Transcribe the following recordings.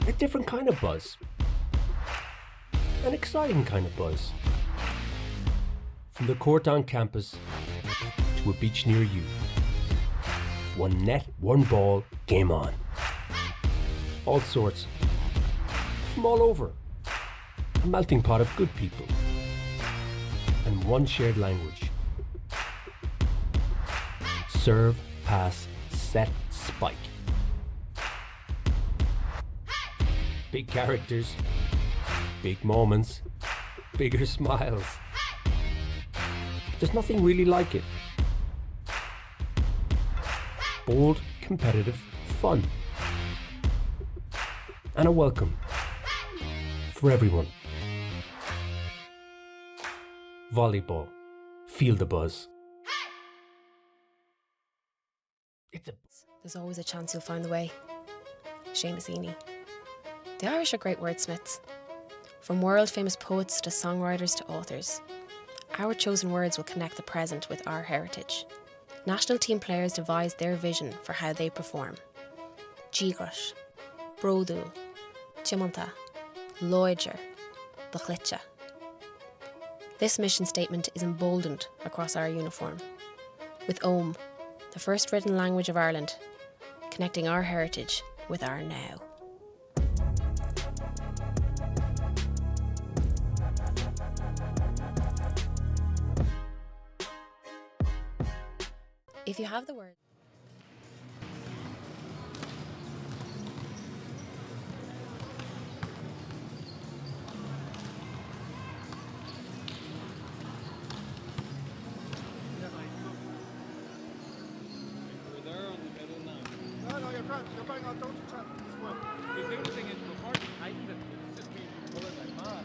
A different kind of buzz. An exciting kind of buzz. From the court on campus to a beach near you. One net, one ball, game on. All sorts. From all over. A melting pot of good people. And one shared language. Serve, pass, set, spike. Big characters, big moments, bigger smiles. There's nothing really like it. Bold, competitive fun. And a welcome for everyone. Volleyball. Feel the buzz. There's always a chance you'll find the way. Seamus Heaney. The Irish are great wordsmiths. From world-famous poets to songwriters to authors. Our chosen words will connect the present with our heritage. National team players devise their vision for how they perform. Díogras, Brodúil, Tiomanta, Loidir, Bachlitcha. This mission statement is emboldened across our uniform. With Ogham, the first written language of Ireland, connecting our heritage with our now. If you have the word. You're bang on, don't you chat. You do the thing is before you tighten it, it's just me pulling like mad.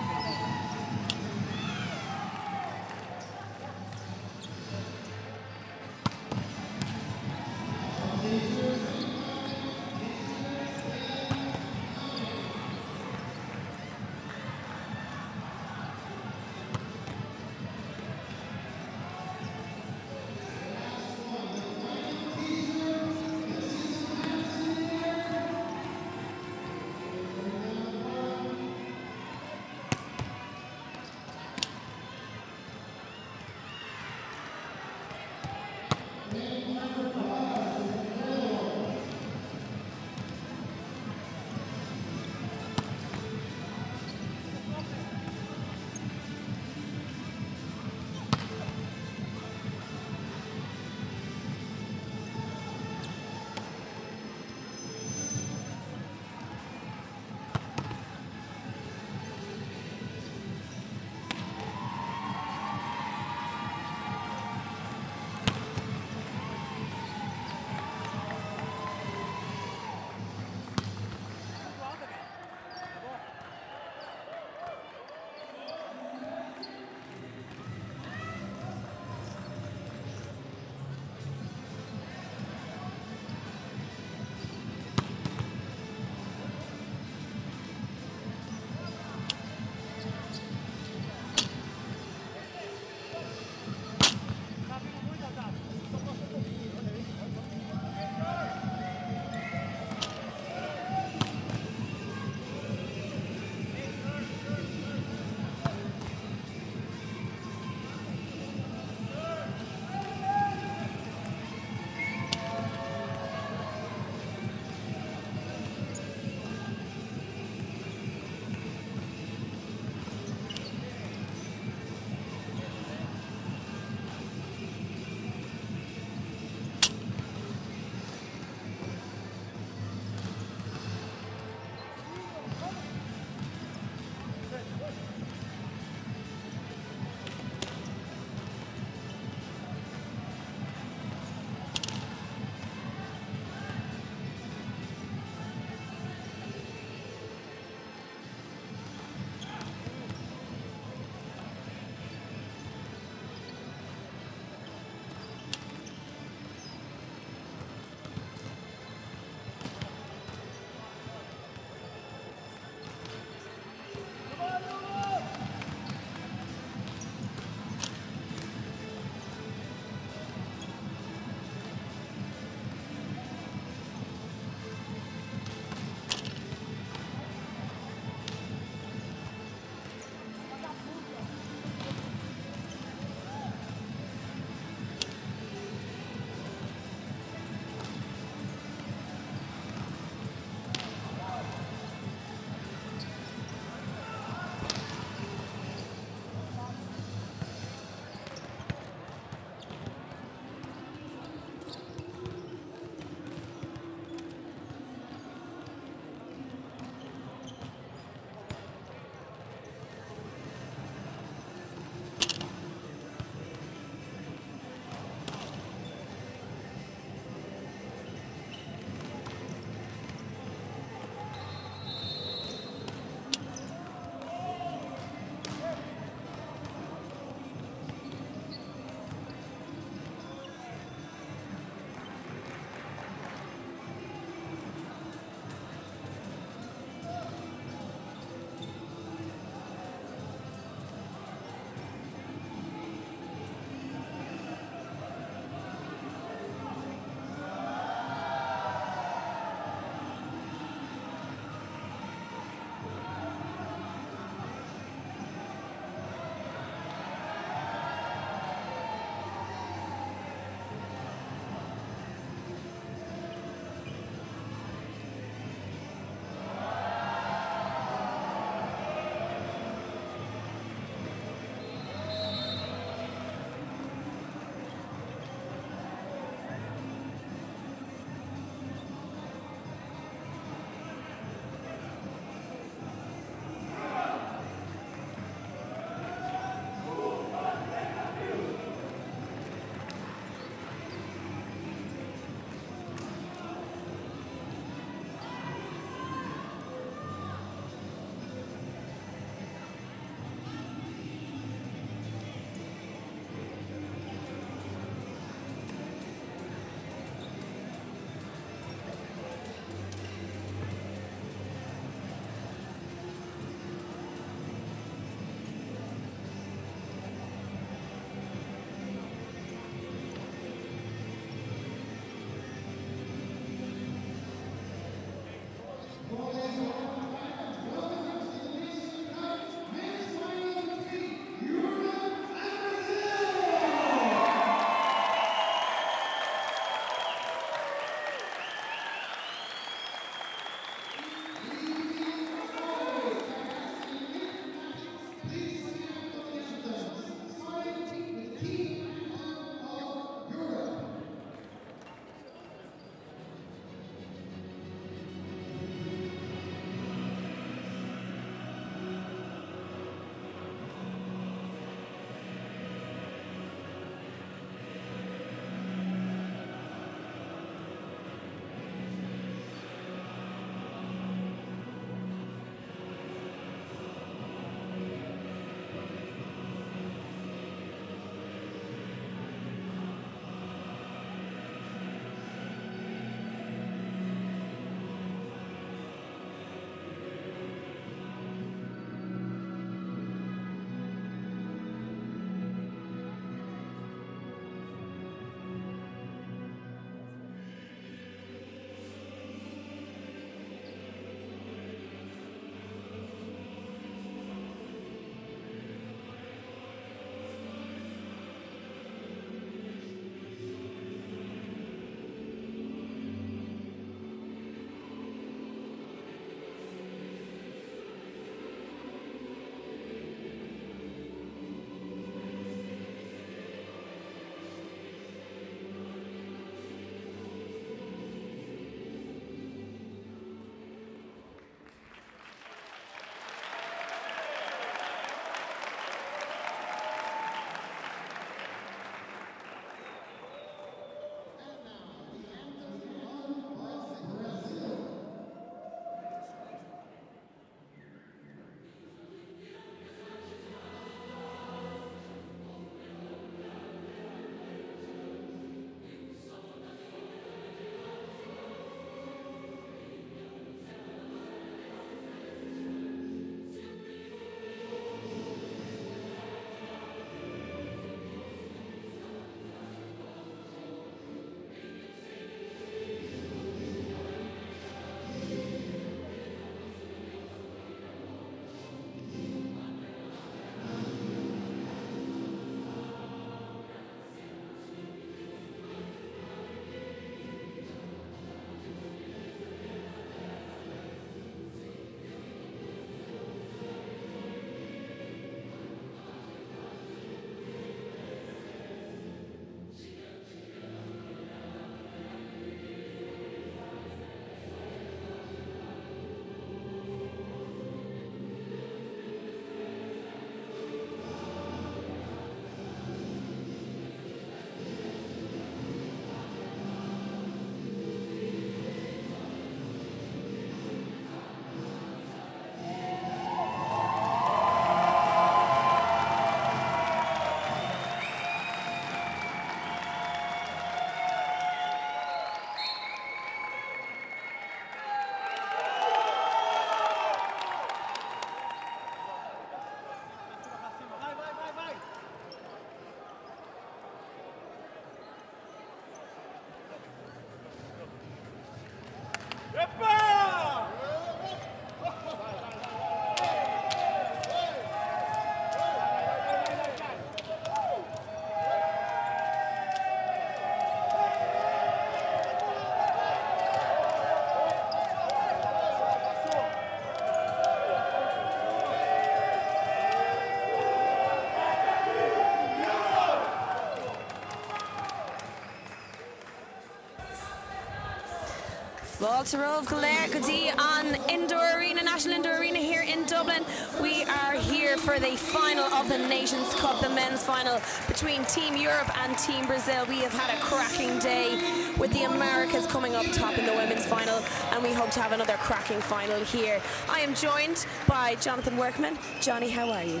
Walter Kildare Goodee on Indoor Arena, National Indoor Arena here in Dublin. We are here for the final of the Nations Cup, the men's final between Team Europe and Team Brazil. We have had a cracking day with the Americas coming up top in the women's final, and we hope to have another cracking final here. I am joined by Jonathan Workman. Johnny, how are you?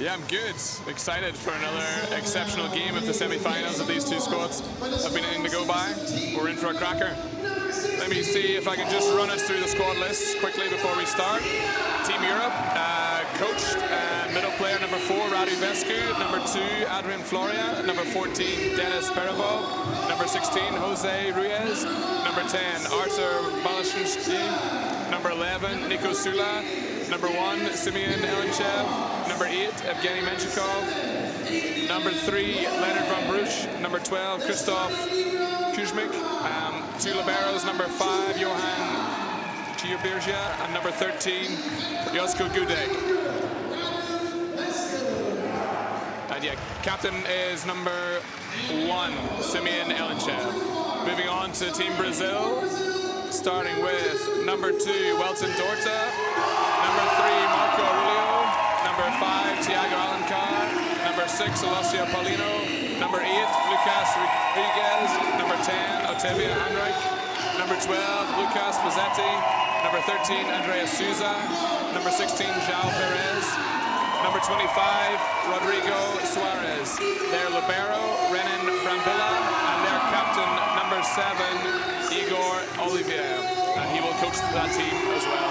Yeah, I'm good. Excited for another exceptional game of the semi-finals of these two squads. I've been in to go by. We're in for a cracker. Let me see if I can just run us through the squad list quickly before we start. Team Europe, coached middle player number 4, Radu Vescu, number 2, Adrian Floria, number 14, Denis Perevov, number 16, Jose Ruiz, number 10, Artur Balashinsky, number 11, Nico Sula, number 1, Simeon Elenchev, number 8, Evgeny Menchikov, number 3, Leonard Van Bruch, number 12, Christoph Kuzmik, 2 liberos, number 5, Johan Giobirgia, and number 13, Josko Gudek. And yeah, captain is number 1, Simeon Elenchev. Moving on to Team Brazil, starting with number 2, Welton Dorta, number 3, Marco Aurelio, number 5, Thiago Alencar, number 6, Alessio Paulino, number 8, Lucas Rodriguez, number 10, Otavio Henrich, number 12, Lucas Pozzetti, number 13, Andrea Souza, number 16, João Perez, number 25, Rodrigo Suarez, their libero, Renan Brambilla, and their captain, number 7, Igor Olivier, and he will coach that team as well.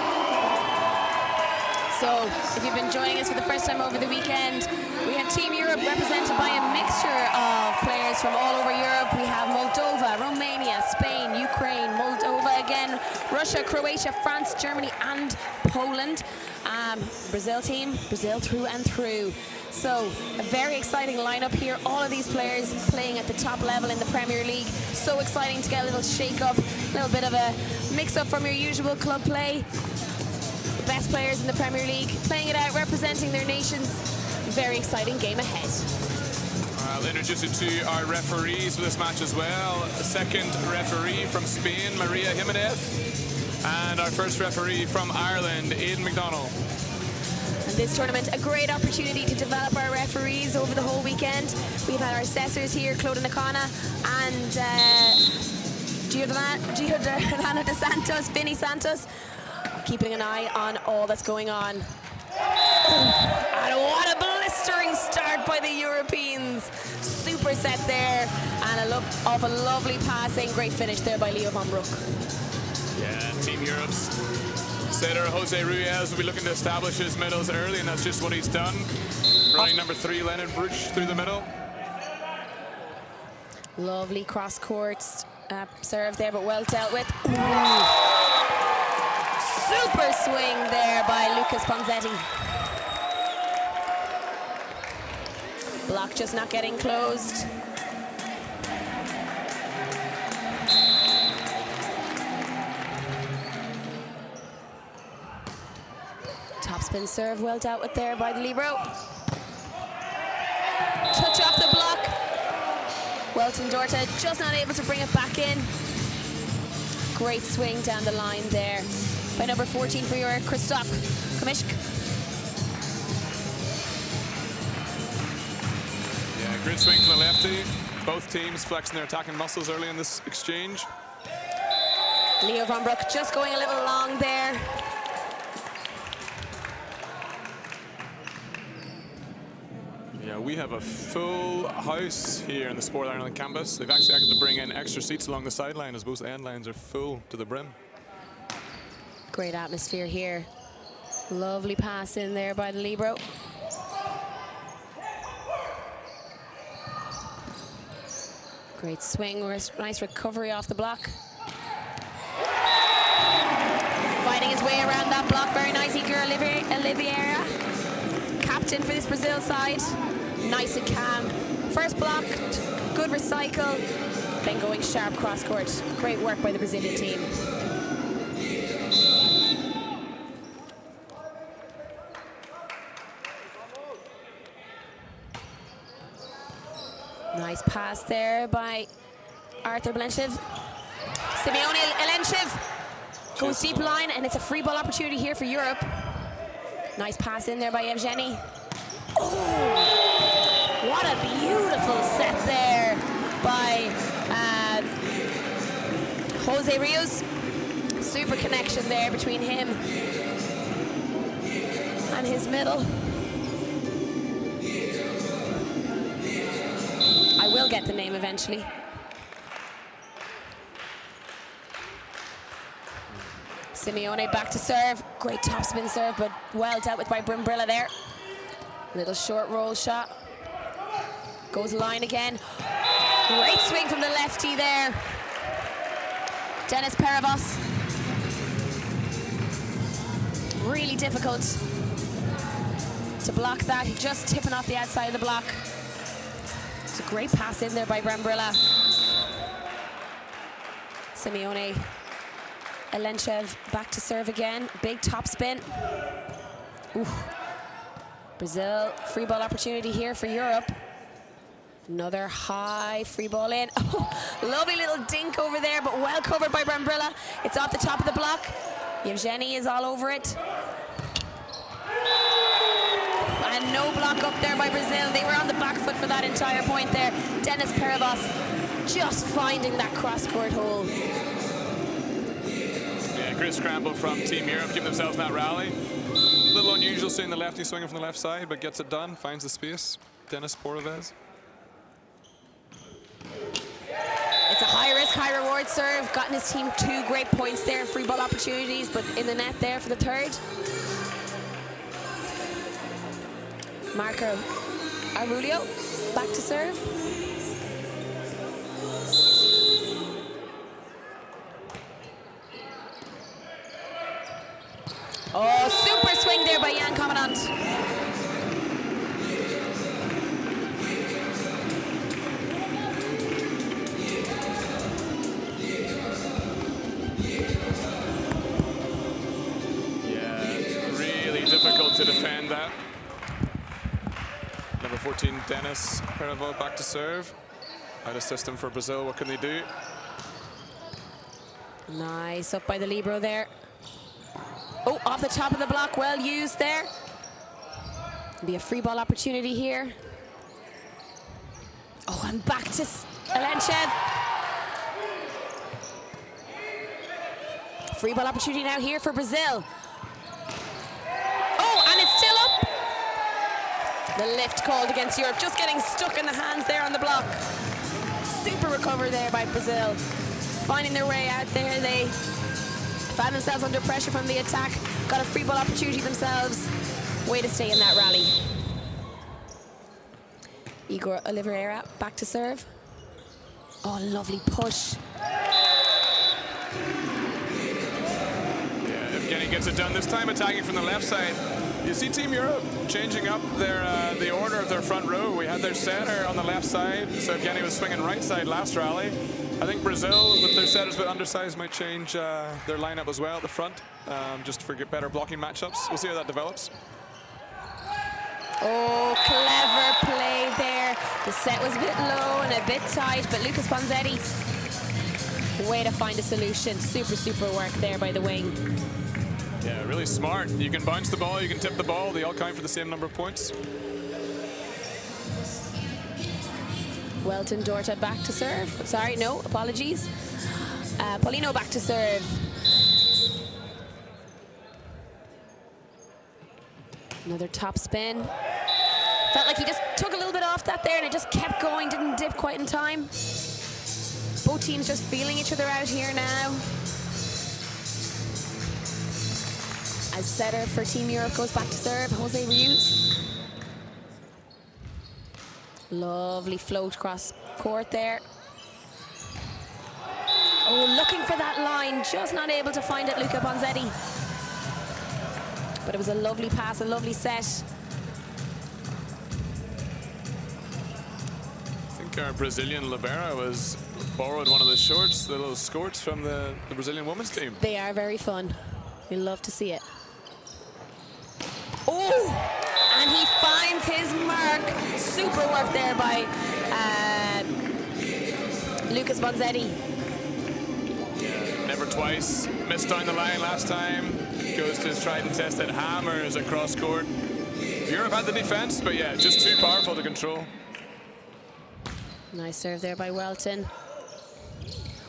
So, if you've been joining us for the first time over the weekend, we have Team Europe represented by a mixture of players from all over Europe. We have Moldova, Romania, Spain, Ukraine, Moldova again, Russia, Croatia, France, Germany, and Poland. Brazil team, Brazil through and through. So, a very exciting lineup here. All of these players playing at the top level in the Premier League. So exciting to get a little shake-up, a little bit of a mix-up from your usual club play. The best players in the Premier League playing it out, representing their nations. Very exciting game ahead. I'll introduce you to our referees for this match as well. The second referee from Spain, Maria Jimenez, and our first referee from Ireland, Aidan McDonnell. And this tournament, a great opportunity to develop our referees over the whole weekend. We've had our assessors here, Claude Nakana and Giordano de Santos, Vinny Santos, keeping an eye on all that's going on. And what a blistering start by the Europeans. Super set there, and a look of a lovely passing. Great finish there by Leo Van Broek. Yeah, Team Europe's setter Jose Ruiz will be looking to establish his middles early, and that's just what he's done. Running number 3, Leonard Bruch, through the middle. Lovely cross-court serve there, but well dealt with. Super swing there by Lucas Ponzetti. Block just not getting closed. Topspin serve, well dealt with there by the libero. Touch off the block. Welton Dorta just not able to bring it back in. Great swing down the line there by number 14 for your Christoph Komishk. Yeah, great swing from the lefty. Both teams flexing their attacking muscles early in this exchange. Leo Van Broek just going a little long there. Yeah, we have a full house here in the Sport Ireland campus. They've actually had to bring in extra seats along the sideline as both end lines are full to the brim. Great atmosphere here. Lovely pass in there by the libero. Great swing, nice recovery off the block. Fighting his way around that block, very nice. Igor Oliveira, captain for this Brazil side. Nice and calm. First blocked, good recycle, then going sharp cross court. Great work by the Brazilian team. Nice pass there by Artur Blenchev. Simeone Elenchev Goes deep line, and it's a free ball opportunity here for Europe. Nice pass in there by Evgeny. Oh, what a beautiful set there by Jose Rios. Super connection there between him and his middle. I will get the name eventually. Simeone back to serve. Great topspin serve, but well dealt with by Brambilla there. Little short roll shot. Goes line again. Great swing from the lefty there. Denis Peravos. Really difficult to block that. He's just tipping off the outside of the block. It's a great pass in there by Brambilla. Simeone. Elenchev back to serve again. Big top spin. Ooh. Brazil, free ball opportunity here for Europe. Another high free ball in. Oh, lovely little dink over there, but well covered by Brambilla. It's off the top of the block. Evgeny is all over it. And no block up there by Brazil. They were on the back foot for that entire point there. Denis Peravos just finding that cross-court hole. Chris Scramble from Team Europe keeping themselves in that rally. A little unusual seeing the lefty swinging from the left side, but gets it done, finds the space. Denis Peravos. It's a high risk, high reward serve. Gotten his team 2 great points there, free ball opportunities, but in the net there for the third. Marco Aurelio back to serve. Oh, super swing there by Jan Commandant. Yeah, really difficult to defend that. Number 14, Denis Peravos back to serve. Out of system for Brazil, what can they do? Nice, up by the libero there. Oh, off the top of the block, well used there. Be a free ball opportunity here. Oh, and back to Elenchev. Free ball opportunity now here for Brazil. Oh, and it's still up. The lift called against Europe, just getting stuck in the hands there on the block. Super recover there by Brazil. Finding their way out there, they found themselves under pressure from the attack, got a free ball opportunity themselves. Way to stay in that rally. Igor Oliveira back to serve. Oh, lovely push. Yeah, Evgeny gets it done this time, attacking from the left side. You see Team Europe changing up their the order of their front row. We had their center on the left side, so Evgeny was swinging right side last rally. I think Brazil, with their setters a bit undersized, might change their lineup as well at the front, just for better blocking matchups. We'll see how that develops. Oh, clever play there. The set was a bit low and a bit tight, but Lucas Ponzetti, way to find a solution. Super, super work there by the wing. Yeah, really smart. You can bounce the ball, you can tip the ball. They all count for the same number of points. Welton Dorta back to serve. Sorry, no, apologies. Paulino back to serve. Another top spin. Felt like he just took a little bit off that there and it just kept going, didn't dip quite in time. Both teams just feeling each other out here now. As setter for Team Europe goes back to serve, Jose Rios. Lovely float across court there. Oh, looking for that line, just not able to find it, Luca Ponzetti. But it was a lovely pass, a lovely set. I think our Brazilian libero has borrowed one of the shorts, the little skirts from the Brazilian women's team. They are very fun. We love to see it. Oh, and he finds his mark. Super work there by Lucas Ponzetti. Yeah, never twice. Missed down the line last time. Goes to his tried and tested hammers across court. Europe had the defense, but yeah, just too powerful to control. Nice serve there by Welton.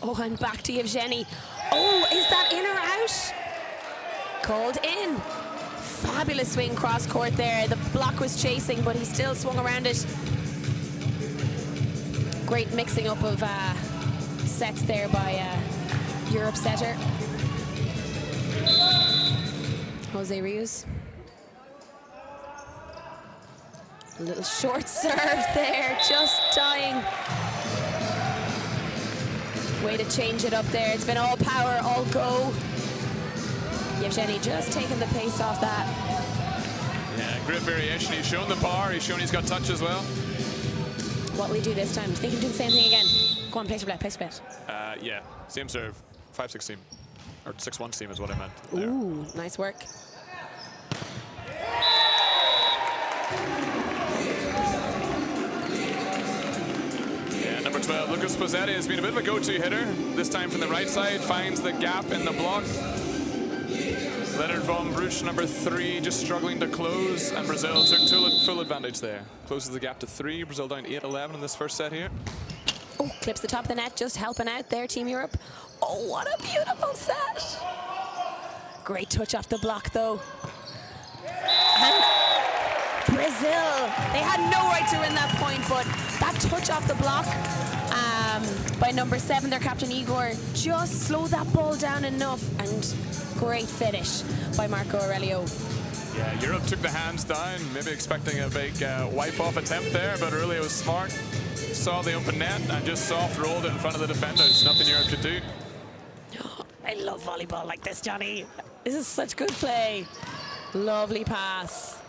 Oh, and back to Yevgeny. Oh, is that in or out? Called in. Fabulous swing cross court there. The block was chasing, but he still swung around it. Great mixing up of sets there by Europe setter. Jose Rios. A little short serve there, just dying. Way to change it up there. It's been all power, all go. Yevgeny just taking the pace off that. Yeah, great variation. He's shown the power. He's shown he's got touch as well. What will he do this time? Do you think he'll do the same thing again? Go on, place your bet, place your bet. Yeah, same serve. 5-6 seam. Or 6-1 seam is what I meant. There. Ooh, nice work. Yeah, number 12, Lucas Pozzetti has been a bit of a go-to hitter. This time from the right side, finds the gap in the block. Leonard von Bruch, number 3, just struggling to close, and Brazil took full advantage there. Closes the gap to 3. Brazil down 8-11 in this first set here. Oh, clips the top of the net, just helping out there, Team Europe. Oh, what a beautiful set. Great touch off the block, though. And Brazil, they had no right to win that point, but that touch off the block by number 7, their captain Igor, just slowed that ball down enough, and great finish by Marco Aurelio. Yeah, Europe took the hands down, maybe expecting a big wipe-off attempt there, but Aurelio was smart. Saw the open net and just soft rolled it in front of the defenders. Nothing Europe could do. I love volleyball like this, Johnny. This is such good play. Lovely pass.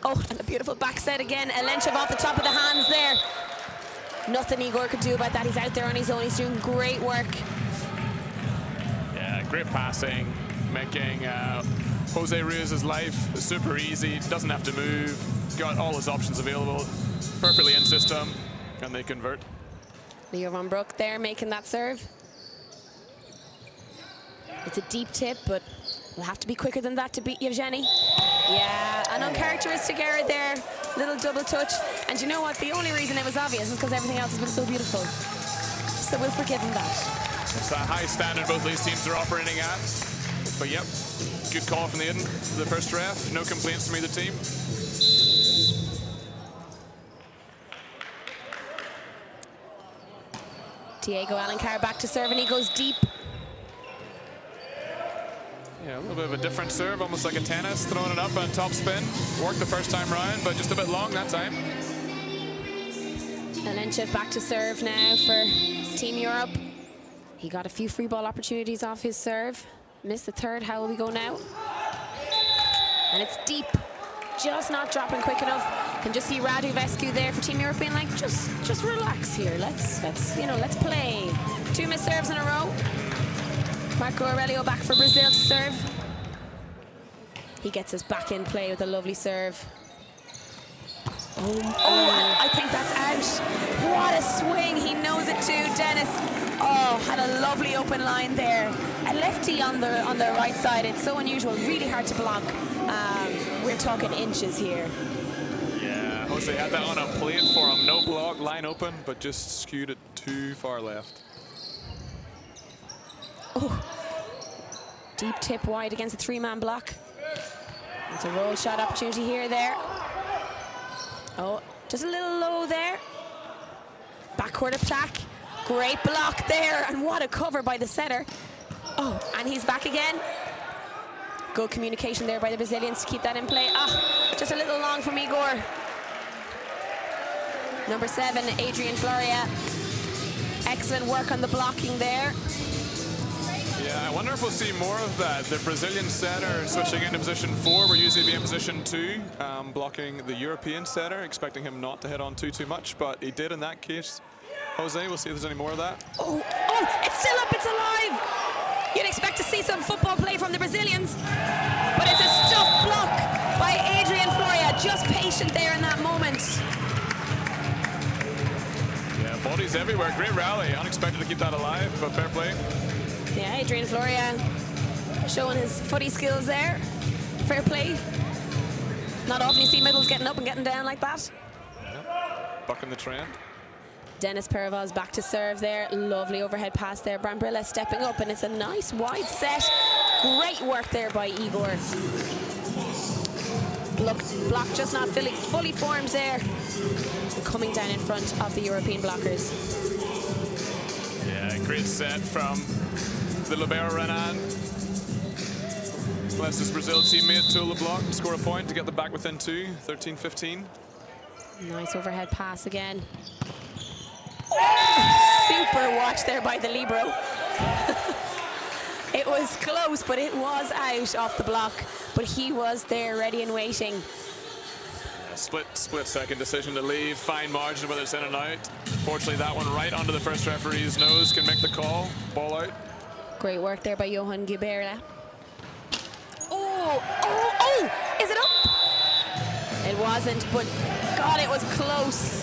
Oh, and a beautiful back set again. Alenchev off the top of the hands there. Nothing Igor could do about that. He's out there on his own. He's doing great work. Yeah, great passing, making Jose Rios' life super easy. Doesn't have to move. Got all his options available. Perfectly in system, and they convert. Leo von Bruch there making that serve. It's a deep tip, but we'll have to be quicker than that to beat Yevgeny. Yeah, an uncharacteristic error there. Little double touch. And you know what? The only reason it was obvious is because everything else has been so beautiful. So we'll forgive him that. It's a high standard both these teams are operating at. But yep, good call from the first ref. No complaints from either team. Diego Alencar back to serve, and he goes deep. Yeah, a little bit of a different serve, almost like a tennis, throwing it up on top spin. Worked the first time round, but just a bit long that time. Alenchev back to serve now for Team Europe. He got a few free ball opportunities off his serve. Missed the third. How will we go now? And it's deep. Just not dropping quick enough. Can just see Radu Vescu there for Team Europe being like, just relax here. Let's play. 2 missed serves in a row. Marco Aurelio back for Brazil to serve. He gets us back in play with a lovely serve. Oh, I think that's out. What a swing. He knows it too, Dennis. Oh, had a lovely open line there. A lefty on the right side. It's so unusual, really hard to block. We're talking inches here. Yeah, Jose had that on a plate for him. No block, line open, but just skewed it too far left. Oh, deep tip wide against a 3-man block. It's a roll shot opportunity here, there. Oh, just a little low there. Backcourt attack. Great block there, and what a cover by the setter. Oh, and he's back again. Good communication there by the Brazilians to keep that in play. Ah, just a little long from Igor. Number 7, Adrian Floria. Excellent work on the blocking there. Yeah, I wonder if we'll see more of that. The Brazilian setter switching into position 4. We're usually be in position 2, blocking the European setter, expecting him not to hit on too much, but he did in that case. Jose, we'll see if there's any more of that. Oh, it's still up, it's alive. You'd expect to see some football play from the Brazilians, but it's a stuffed block by Adrian Floria. Just patient there in that moment. Yeah, bodies everywhere. Great rally. Unexpected to keep that alive, but fair play. Yeah, Adrian Floria showing his footy skills there. Fair play. Not often you see middles getting up and getting down like that. Bucking the trend. Dennis Peravoz back to serve there. Lovely overhead pass there. Brambrilla stepping up, and it's a nice wide set. Great work there by Igor. Block just not fully formed there. And coming down in front of the European blockers. Yeah, great set from the libero Renan. Bless his Brazil teammate to LeBlanc and score a point to get the back within 2, 13-15. Nice overhead pass again. Super watch there by the libero. It was close, but it was out off the block. But he was there ready and waiting. Yeah, split second decision to leave. Fine margin whether it's in and out. Fortunately, that one right onto the first referee's nose can make the call. Ball out. Great work there by Johan Guberla. Oh, is it up? It wasn't, but God, it was close.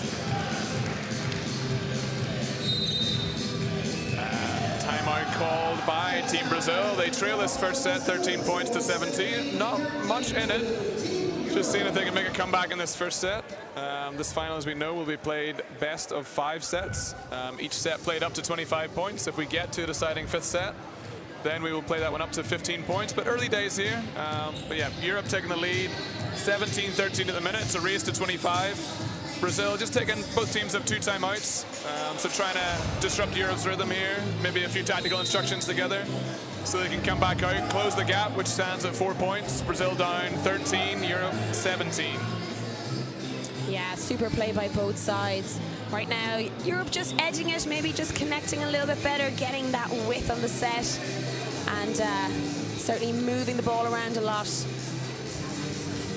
Timeout called by Team Brazil. They trail this first set 13 points to 17. Not much in it. Just seeing if they can make a comeback in this first set. This final, as we know, will be played best of 5 sets. Each set played up to 25 points. If we get to a deciding 5th set, then we will play that one up to 15 points. But early days here. But yeah, Europe taking the lead. 17-13 at the minute. It's a race to 25. Brazil just taking, both teams have 2 timeouts. So trying to disrupt Europe's rhythm here. Maybe a few tactical instructions together so they can come back out, close the gap, which stands at 4 points. Brazil down 13, Europe 17. Yeah, super play by both sides. Right now, Europe just edging it, maybe just connecting a little bit better, getting that width on the set, and certainly moving the ball around a lot.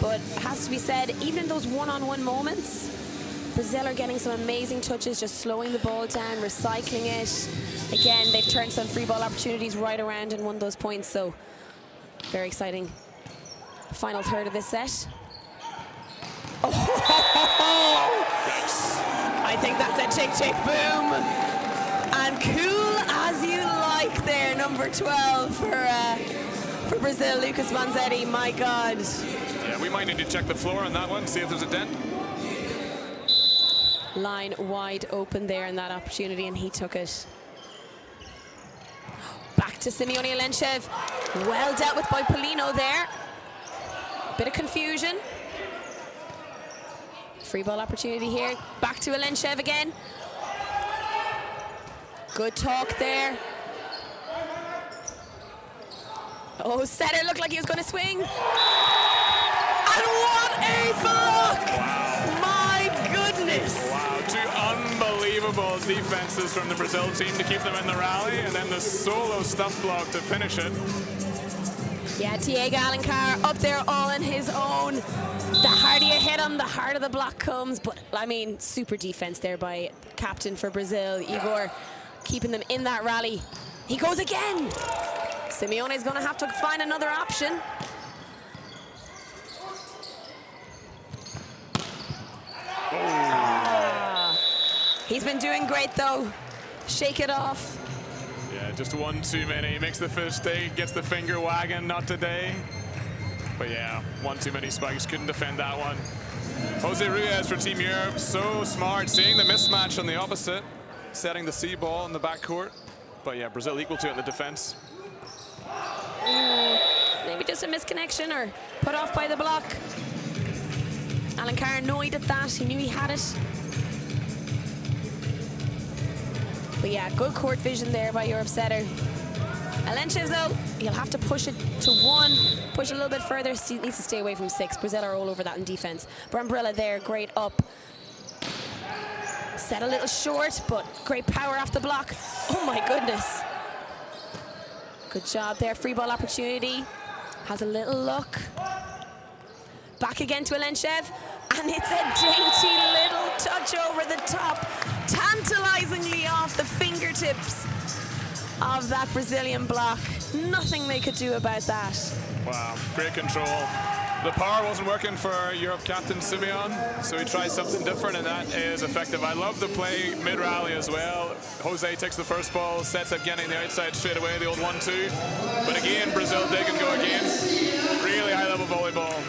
But it has to be said, even in those one-on-one moments, Brazil are getting some amazing touches, just slowing the ball down, recycling it. Again, they've turned some free ball opportunities right around and won those points, so very exciting. Final third of this set. Oh, I think that's a chick boom. And cool as you like there, number 12 for Brazil, Lucas Manzetti, my God. Yeah, we might need to check the floor on that one, see if there's a dent. Line wide open there in that opportunity, and he took it. Back to Simeone Alenchev. Well dealt with by Polino there. Bit of confusion. Free ball opportunity here. Back to Alenchev again. Good talk there. Oh, Setter looked like he was going to swing. And what a block! Wow. My goodness! Wow, 2 unbelievable defenses from the Brazil team to keep them in the rally, and then the solo stuff block to finish it. Yeah, Diego Alencar up there all on his own. The harder you hit him, the harder the block comes. But, I mean, super defense there by captain for Brazil, Igor, keeping them in that rally. He goes again. Simeone's going to have to find another option. He's been doing great, though. Shake it off. Yeah, just one too many. Makes the first day, gets the finger wagging, not today. But yeah, one too many spikes, couldn't defend that one. Jose Ruiz for Team Europe, so smart, seeing the mismatch on the opposite, setting the C ball in the backcourt. But yeah, Brazil equal to it in the defense. Maybe just a misconnection or put off by the block. Alencar annoyed at that, he knew he had it. But yeah, good court vision there by Europe setter. Alenchev though, he'll have to push it to 1, push a little bit further, needs to stay away from 6. Brazil are all over that in defense. Brambrilla there, great up. Set a little short, but great power off the block. Oh my goodness. Good job there, free ball opportunity. Has a little look. Back again to Alenchev, and it's a dainty little touch over the top, tantalizingly off the fingertips of that Brazilian block. Nothing they could do about that. Wow, great control. The power wasn't working for Europe captain Simeon, so he tries something different, and that is effective. I love the play mid-rally as well. Jose takes the first ball, sets up getting the outside straight away, the old 1-2. But again, Brazil dig and go again. Really high-level volleyball.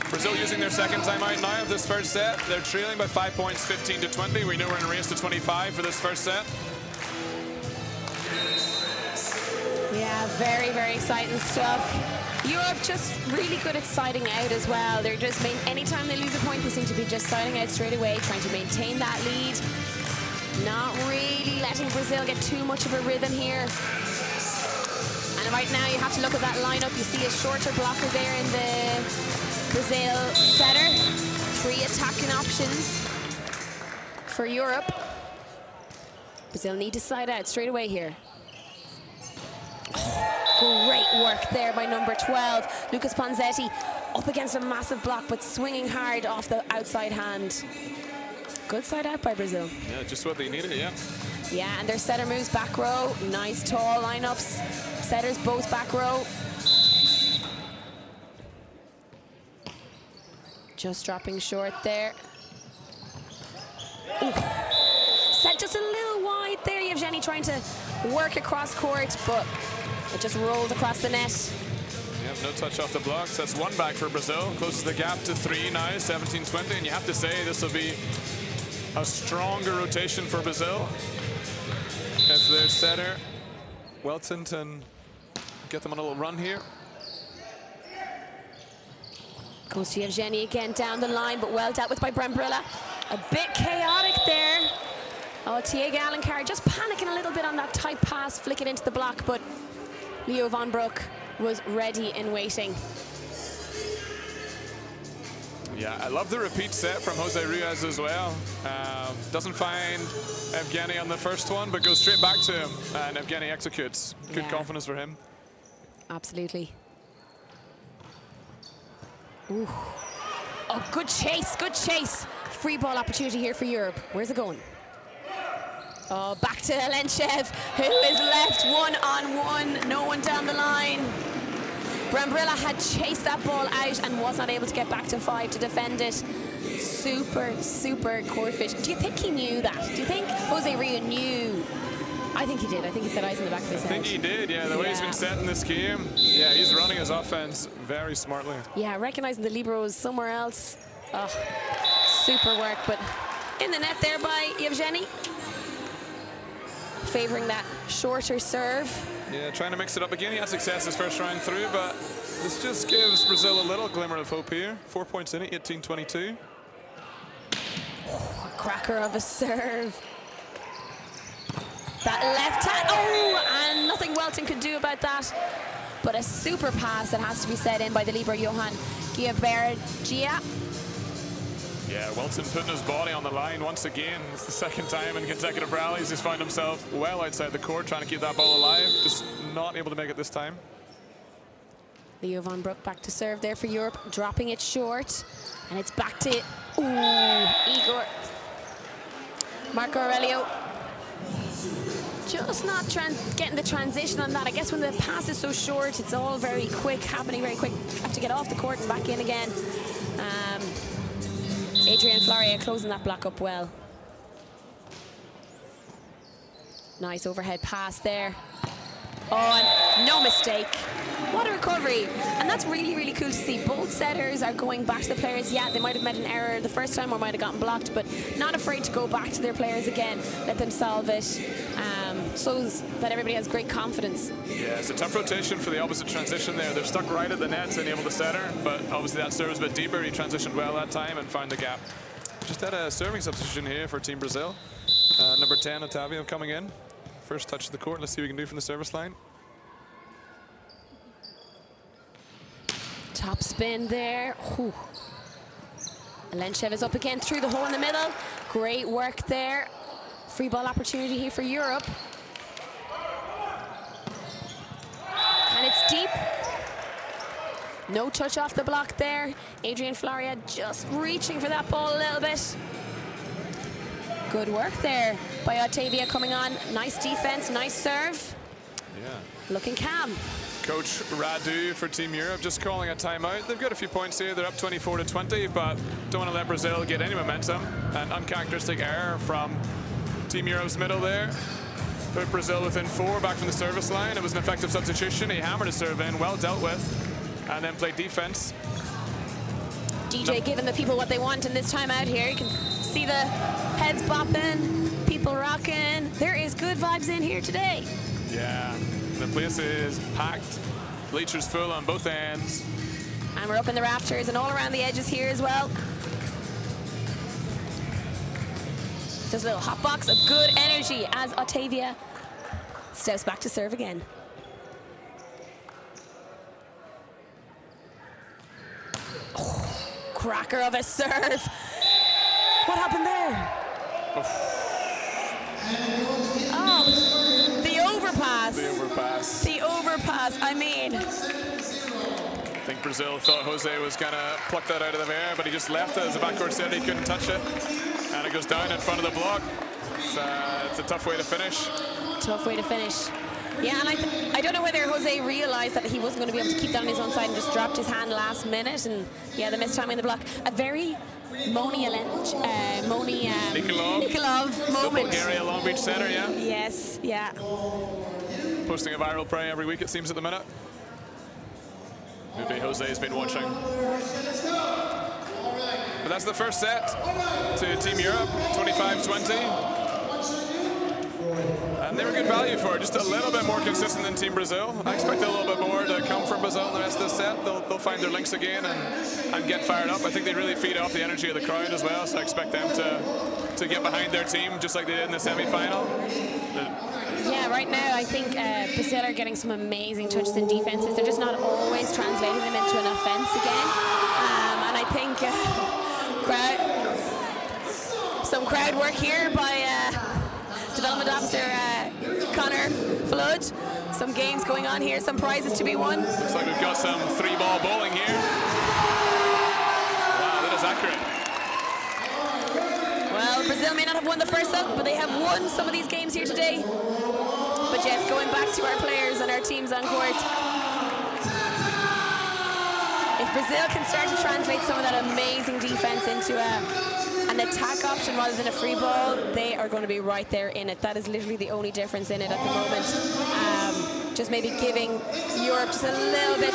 Brazil using their second timeout now of this first set. They're trailing by 5 points, 15-20. We know we're in a race to 25 for this first set. Yeah, very, very exciting stuff. Europe just really good at siding out as well. They're just, anytime they lose a point, they seem to be just siding out straight away, trying to maintain that lead. Not really letting Brazil get too much of a rhythm here. And right now you have to look at that lineup. You see a shorter blocker there in the Brazil setter. 3 attacking options for Europe. Brazil need to side out straight away here. Great work there by number 12, Lucas Ponzetti, up against a massive block, but swinging hard off the outside hand. Good side out by Brazil. Yeah, just what they needed, yeah. Yeah, and their setter moves back row. Nice tall lineups. Setters both back row. Just dropping short there. Ooh. Set just a little wide there. Yevgeny trying to work across court, but it just rolled across the net. Yep, no touch off the blocks. That's 1 back for Brazil. Closes the gap to 3 now, 17-20. And you have to say this will be a stronger rotation for Brazil. If their setter, Welton, can get them on a little run here. Goes to Yevgeny again down the line, but well dealt with by Brambilla. A bit chaotic there. Oh, Tiago Alencar just panicking a little bit on that tight pass, flick it into the block, but Leo Van Broek was ready and waiting. Yeah, I love the repeat set from Jose Ruiz as well. Doesn't find Evgeny on the first one, but goes straight back to him, and Evgeny executes. Good confidence for him. Absolutely. Ooh. Oh, good chase, good chase. Free ball opportunity here for Europe. Where's it going? Oh, back to Alenchev, who is left 1-on-1, no one down the line. Brambilla had chased that ball out and was not able to get back to 5 to defend it. Super, super court vision. Do you think he knew that? Do you think Jose Rio knew? I think he did. I think he's got eyes in the back of his head. I think he did, yeah. The way he's been set in this game. Yeah, he's running his offense very smartly. Yeah, recognizing the libero is somewhere else. Oh, super work, but in the net there by Yevgeny. Favoring that shorter serve. Yeah, trying to mix it up again. He had success his first round through, but this just gives Brazil a little glimmer of hope here. 4 points in it, 18-22. Oh, a cracker of a serve. That left hand, oh, and nothing Welton could do about that. But a super pass that has to be set in by the libero Johan Guiabergia. Yeah, Welton putting his body on the line once again. It's the second time in consecutive rallies he's found himself well outside the court trying to keep that ball alive. Just not able to make it this time. Leo Van Broek back to serve there for Europe, dropping it short. And it's back to, Igor. Marco Aurelio. Just not getting the transition on that. I guess when the pass is so short, it's all very quick, happening very quick. Have to get off the court and back in again. Adrian Florea closing that block up well. Nice overhead pass there. Oh, and no mistake. What a recovery. And that's really, really cool to see. Both setters are going back to the players. Yeah, they might have made an error the first time or might have gotten blocked, but not afraid to go back to their players again, let them solve it. Shows that everybody has great confidence. Yeah, it's a tough rotation for the opposite transition there. They're stuck right at the net and able to setter, but obviously that serve was a bit deeper. He transitioned well that time and found the gap. Just had a serving substitution here for Team Brazil. Number 10, Otavio, coming in. First touch of the court. Let's see what we can do from the service line. Top spin there. Whew. Alenchev is up again through the hole in the middle. Great work there. Free ball opportunity here for Europe. And it's deep. No touch off the block there. Adrian Florea just reaching for that ball a little bit. Good work there by Otavia coming on. Nice defense, nice serve. Yeah. Looking calm. Coach Radu for Team Europe just calling a timeout. They've got a few points here. They're up 24-20, but don't want to let Brazil get any momentum. An uncharacteristic error from Team Europe's middle there. Put Brazil within 4 back from the service line. It was an effective substitution. He hammered his serve in, well dealt with, and then played defense. DJ giving the people what they want in this timeout here. You can see the heads bopping, people rocking. There is good vibes in here today. Yeah, the place is packed. Bleachers full on both ends. And we're up in the rafters and all around the edges here as well. Just a little hot box of good energy as Otavia steps back to serve again. Oh, cracker of a serve. What happened there? Oh, the overpass. The overpass. The overpass, I mean. I think Brazil thought Jose was going to pluck that out of the air, but he just left it as the backcourt said he couldn't touch it. And it goes down in front of the block. It's a tough way to finish. Tough way to finish. Yeah, and I don't know whether Jose realized that he wasn't going to be able to keep that on his own side and just dropped his hand last minute. And yeah, the missed time in the block. A very Nikolov moment. Bulgaria Long Beach Center, yeah. Yes, yeah. Posting a viral play every week, it seems, at the minute. Maybe Jose's been watching. But that's the first set to Team Europe, 25-20. And they were good value for it, just a little bit more consistent than Team Brazil. I expect a little bit more to come from Brazil in the rest of the set. They'll find their links again and get fired up. I think they really feed off the energy of the crowd as well, so I expect them to get behind their team just like they did in the semi-final. Yeah, right now I think Brazil are getting some amazing touches in defenses. They're just not always translating them into an offense again. And I think some crowd work here by Development Officer Connor Flood. Some games going on here, some prizes to be won. Looks like we've got some 3-ball bowling here. Wow, that is accurate. Well, Brazil may not have won the first set, but they have won some of these games here today. But yes, going back to our players and our teams on court. If Brazil can start to translate some of that amazing defense into an attack option rather than a free ball, they are going to be right there in it. That is literally the only difference in it at the moment. Just maybe giving Europe just a little bit,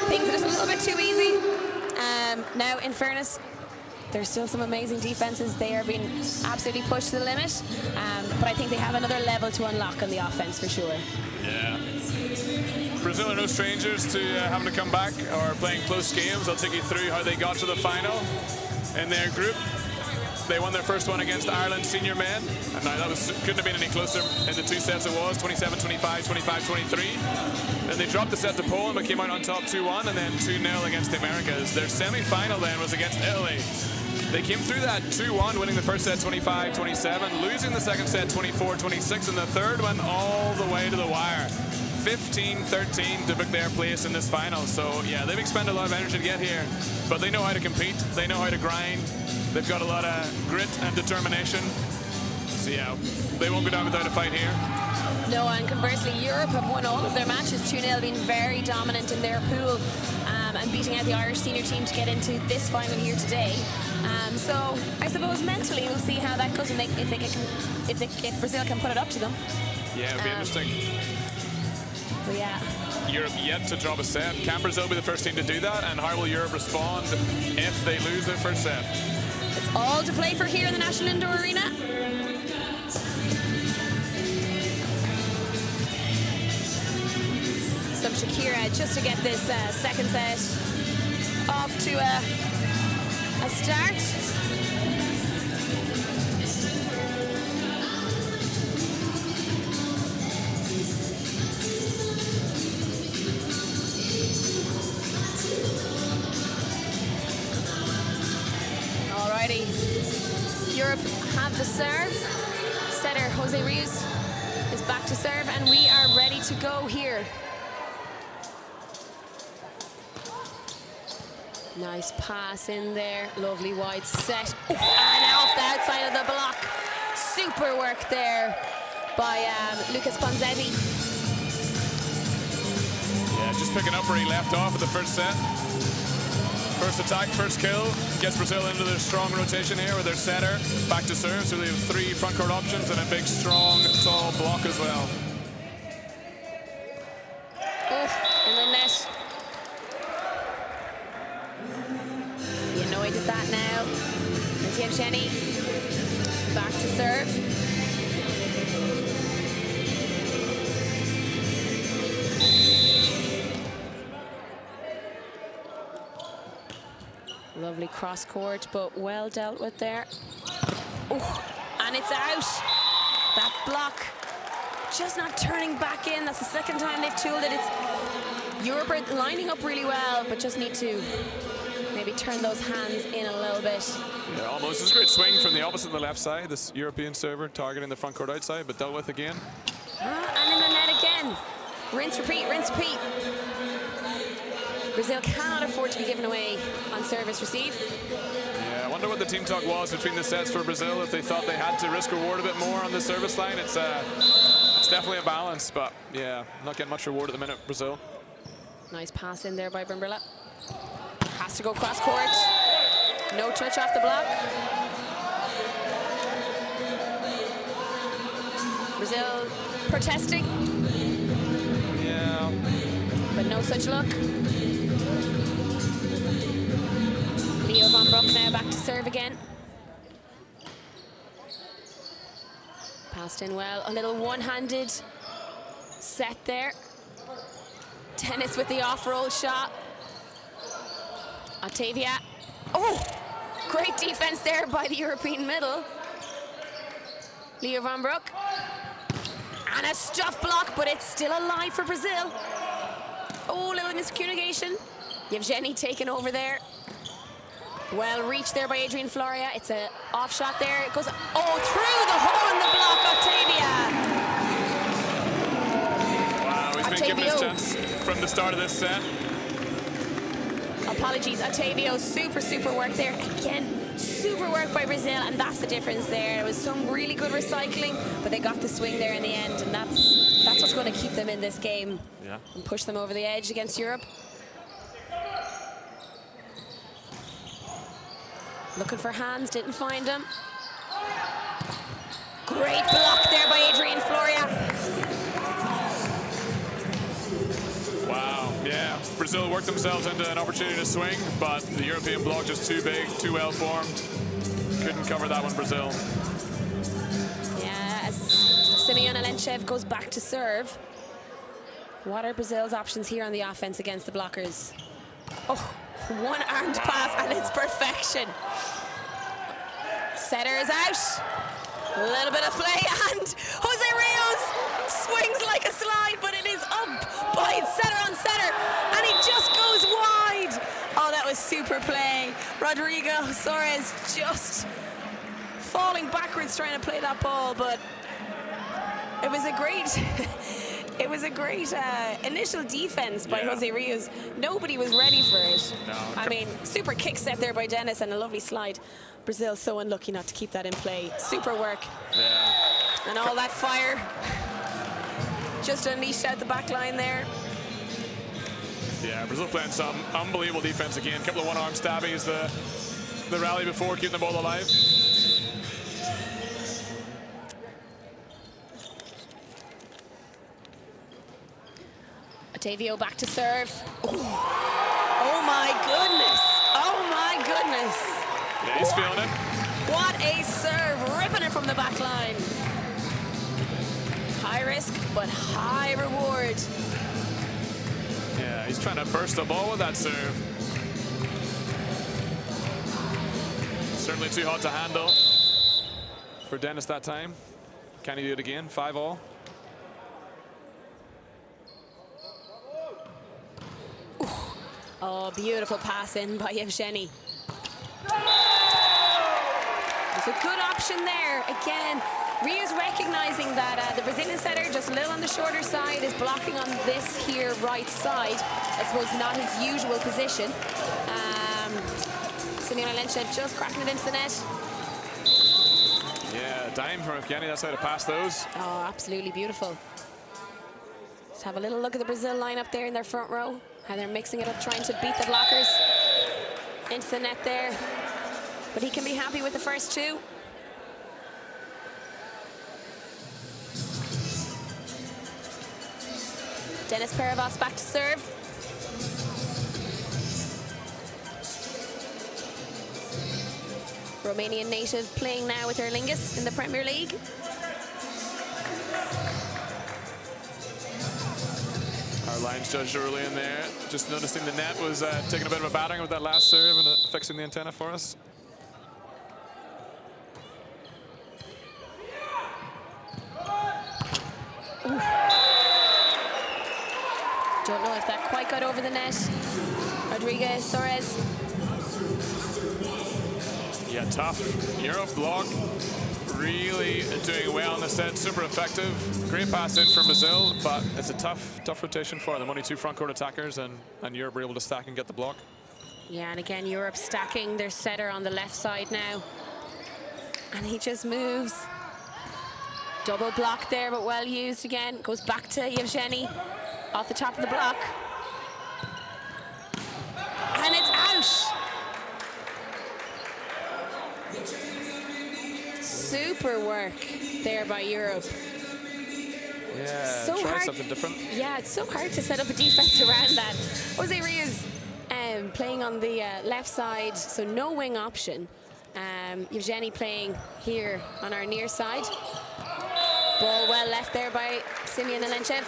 things are just a little bit too easy. Now, in fairness, there's still some amazing defenses. They are being absolutely pushed to the limit. But I think they have another level to unlock on the offense for sure. Yeah. Brazil are no strangers to having to come back or playing close games. I'll take you through how they got to the final in their group. They won their first one against Ireland senior men, and now couldn't have been any closer in the 2 sets it was, 27-25, 25-23. Then they dropped the set to Poland but came out on top 2-1 and then 2-0 against the Americas. Their semi-final then was against Italy. They came through that 2-1, winning the first set 25-27, losing the second set 24-26, and the third one all the way to the wire. 15-13 to book their place in this final. So yeah, they've expended a lot of energy to get here, but they know how to compete, they know how to grind, they've got a lot of grit and determination. So yeah, they won't go down without a fight here. No, and conversely, Europe have won all of their matches 2-0, being very dominant in their pool and beating out the Irish senior team to get into this final here today. So I suppose mentally we'll see how that goes and if Brazil can put it up to them. Yeah, it'll be interesting. But yeah. Europe yet to drop a set. Can Brazil be the first team to do that? And how will Europe respond if they lose their first set? It's all to play for here in the National Indoor Arena. Some Shakira just to get this second set off to a start. Alrighty, Europe have the serve. Setter Jose Rios is back to serve, and we are ready to go here. Nice pass in there, lovely wide set. Oh, and off the outside of the block. Super work there by Lucas Ponzetti. Yeah, just picking up where he left off at the first set. First attack, first kill, gets Brazil into their strong rotation here with their setter back to serve. So they have 3 front court options and a big, strong, tall block as well. In the net. You annoyed at that now. It's Yevgeny. Back to serve. Lovely cross court, but well dealt with there. Oh, and it's out. That block just not turning back in. That's the second time they've tooled it. It's Europe are lining up really well, but just need to maybe turn those hands in a little bit. Yeah, almost. It's a great swing from the opposite of the left side. This European server targeting the front court outside, but dealt with again. And in the net again. Rinse, repeat, rinse, repeat. Brazil cannot afford to be given away on service receive. Yeah, I wonder what the team talk was between the sets for Brazil, if they thought they had to risk reward a bit more on the service line. It's definitely a balance, but yeah, not getting much reward at the minute, Brazil. Nice pass in there by Brambilla. Has to go cross court. No touch off the block. Brazil protesting. Yeah. But no such luck. Leo van Broek now back to serve again. Passed in well. A little one-handed set there. Tennis with the off-roll shot. Octavia. Oh! Great defense there by the European middle. Leo van Broek. And a stuff block, but it's still alive for Brazil. Oh, little miscommunication. Yevgeny taken over there. Well reached there by Adrian Floria. It's a off shot there. It goes, oh, through the hole in the block, Octavia. Wow, he's been given his chance from the start of this set. Apologies, Octavio, super work there. Again, super work by Brazil, and that's the difference there. It was some really good recycling, but they got the swing there in the end, and that's what's going to keep them in this game and push them over the edge against Europe. Looking for hands, didn't find them. Great block there by Adrian Floria. Wow, yeah. Brazil worked themselves into an opportunity to swing, but the European block just too big, too well formed. Couldn't cover that one, Brazil. Yeah, as Simeon Alenchev goes back to serve. What are Brazil's options here on the offense against the blockers? Oh, one-armed pass, and it's perfection. Setter is out. A little bit of play, and Jose Rios swings like a slide, but it is up by setter on setter, and he just goes wide. Oh, that was super play. Rodrigo Soares just falling backwards trying to play that ball, but it was a great it was a great initial defense by Jose Rios. Nobody was ready for it. No. I mean, super kick set there by Dennis and a lovely slide. Brazil so unlucky not to keep that in play. Super work. Yeah. And all that fire just unleashed out the back line there. Yeah, Brazil playing some unbelievable defense again. A couple of one-arm stabbies, the rally before, keeping the ball alive. Otavio back to serve. Oh my goodness. Oh my goodness. Yeah, he's feeling it. What a serve, ripping it from the back line. High risk, but high reward. Yeah, he's trying to burst the ball with that serve. Certainly too hot to handle for Dennis that time. Can he do it again? 5-all. Oh, beautiful pass in by Yevgeny. There's a good option there. Again, Rios recognizing that the Brazilian setter, just a little on the shorter side, is blocking on this here right side. I suppose not his usual position. Simeon Alenchev just cracking it into the net. Yeah, dime from Evgeny. That's how to pass those. Oh, absolutely beautiful. Let's have a little look at the Brazil lineup there in their front row. How they're mixing it up, trying to beat the blockers into the net there. But he can be happy with the first two. Denis Perevac back to serve. Romanian native playing now with Aer Lingus in the Premier League. Our lines judge early in there, just noticing the net was taking a bit of a batting with that last serve and fixing the antenna for us. Ooh. Don't know if that quite got over the net. Rodriguez, Suarez. Yeah, tough. Europe block really doing well in the set, super effective. Great pass in from Brazil, but it's a tough rotation for them. Only two front court attackers, and Europe were able to stack and get the block. Yeah, and again, Europe stacking their setter on the left side now. And he just moves. Double block there, but well used again. Goes back to Yevgeny off the top of the block. And it's out. Super work there by Europe. Yeah, So try hard. something different. Yeah, it's so hard to set up a defense around that. Jose Rios playing on the left side, so no wing option. Yevgeny playing here on our near side. Ball well left there by Simeon Alenchev.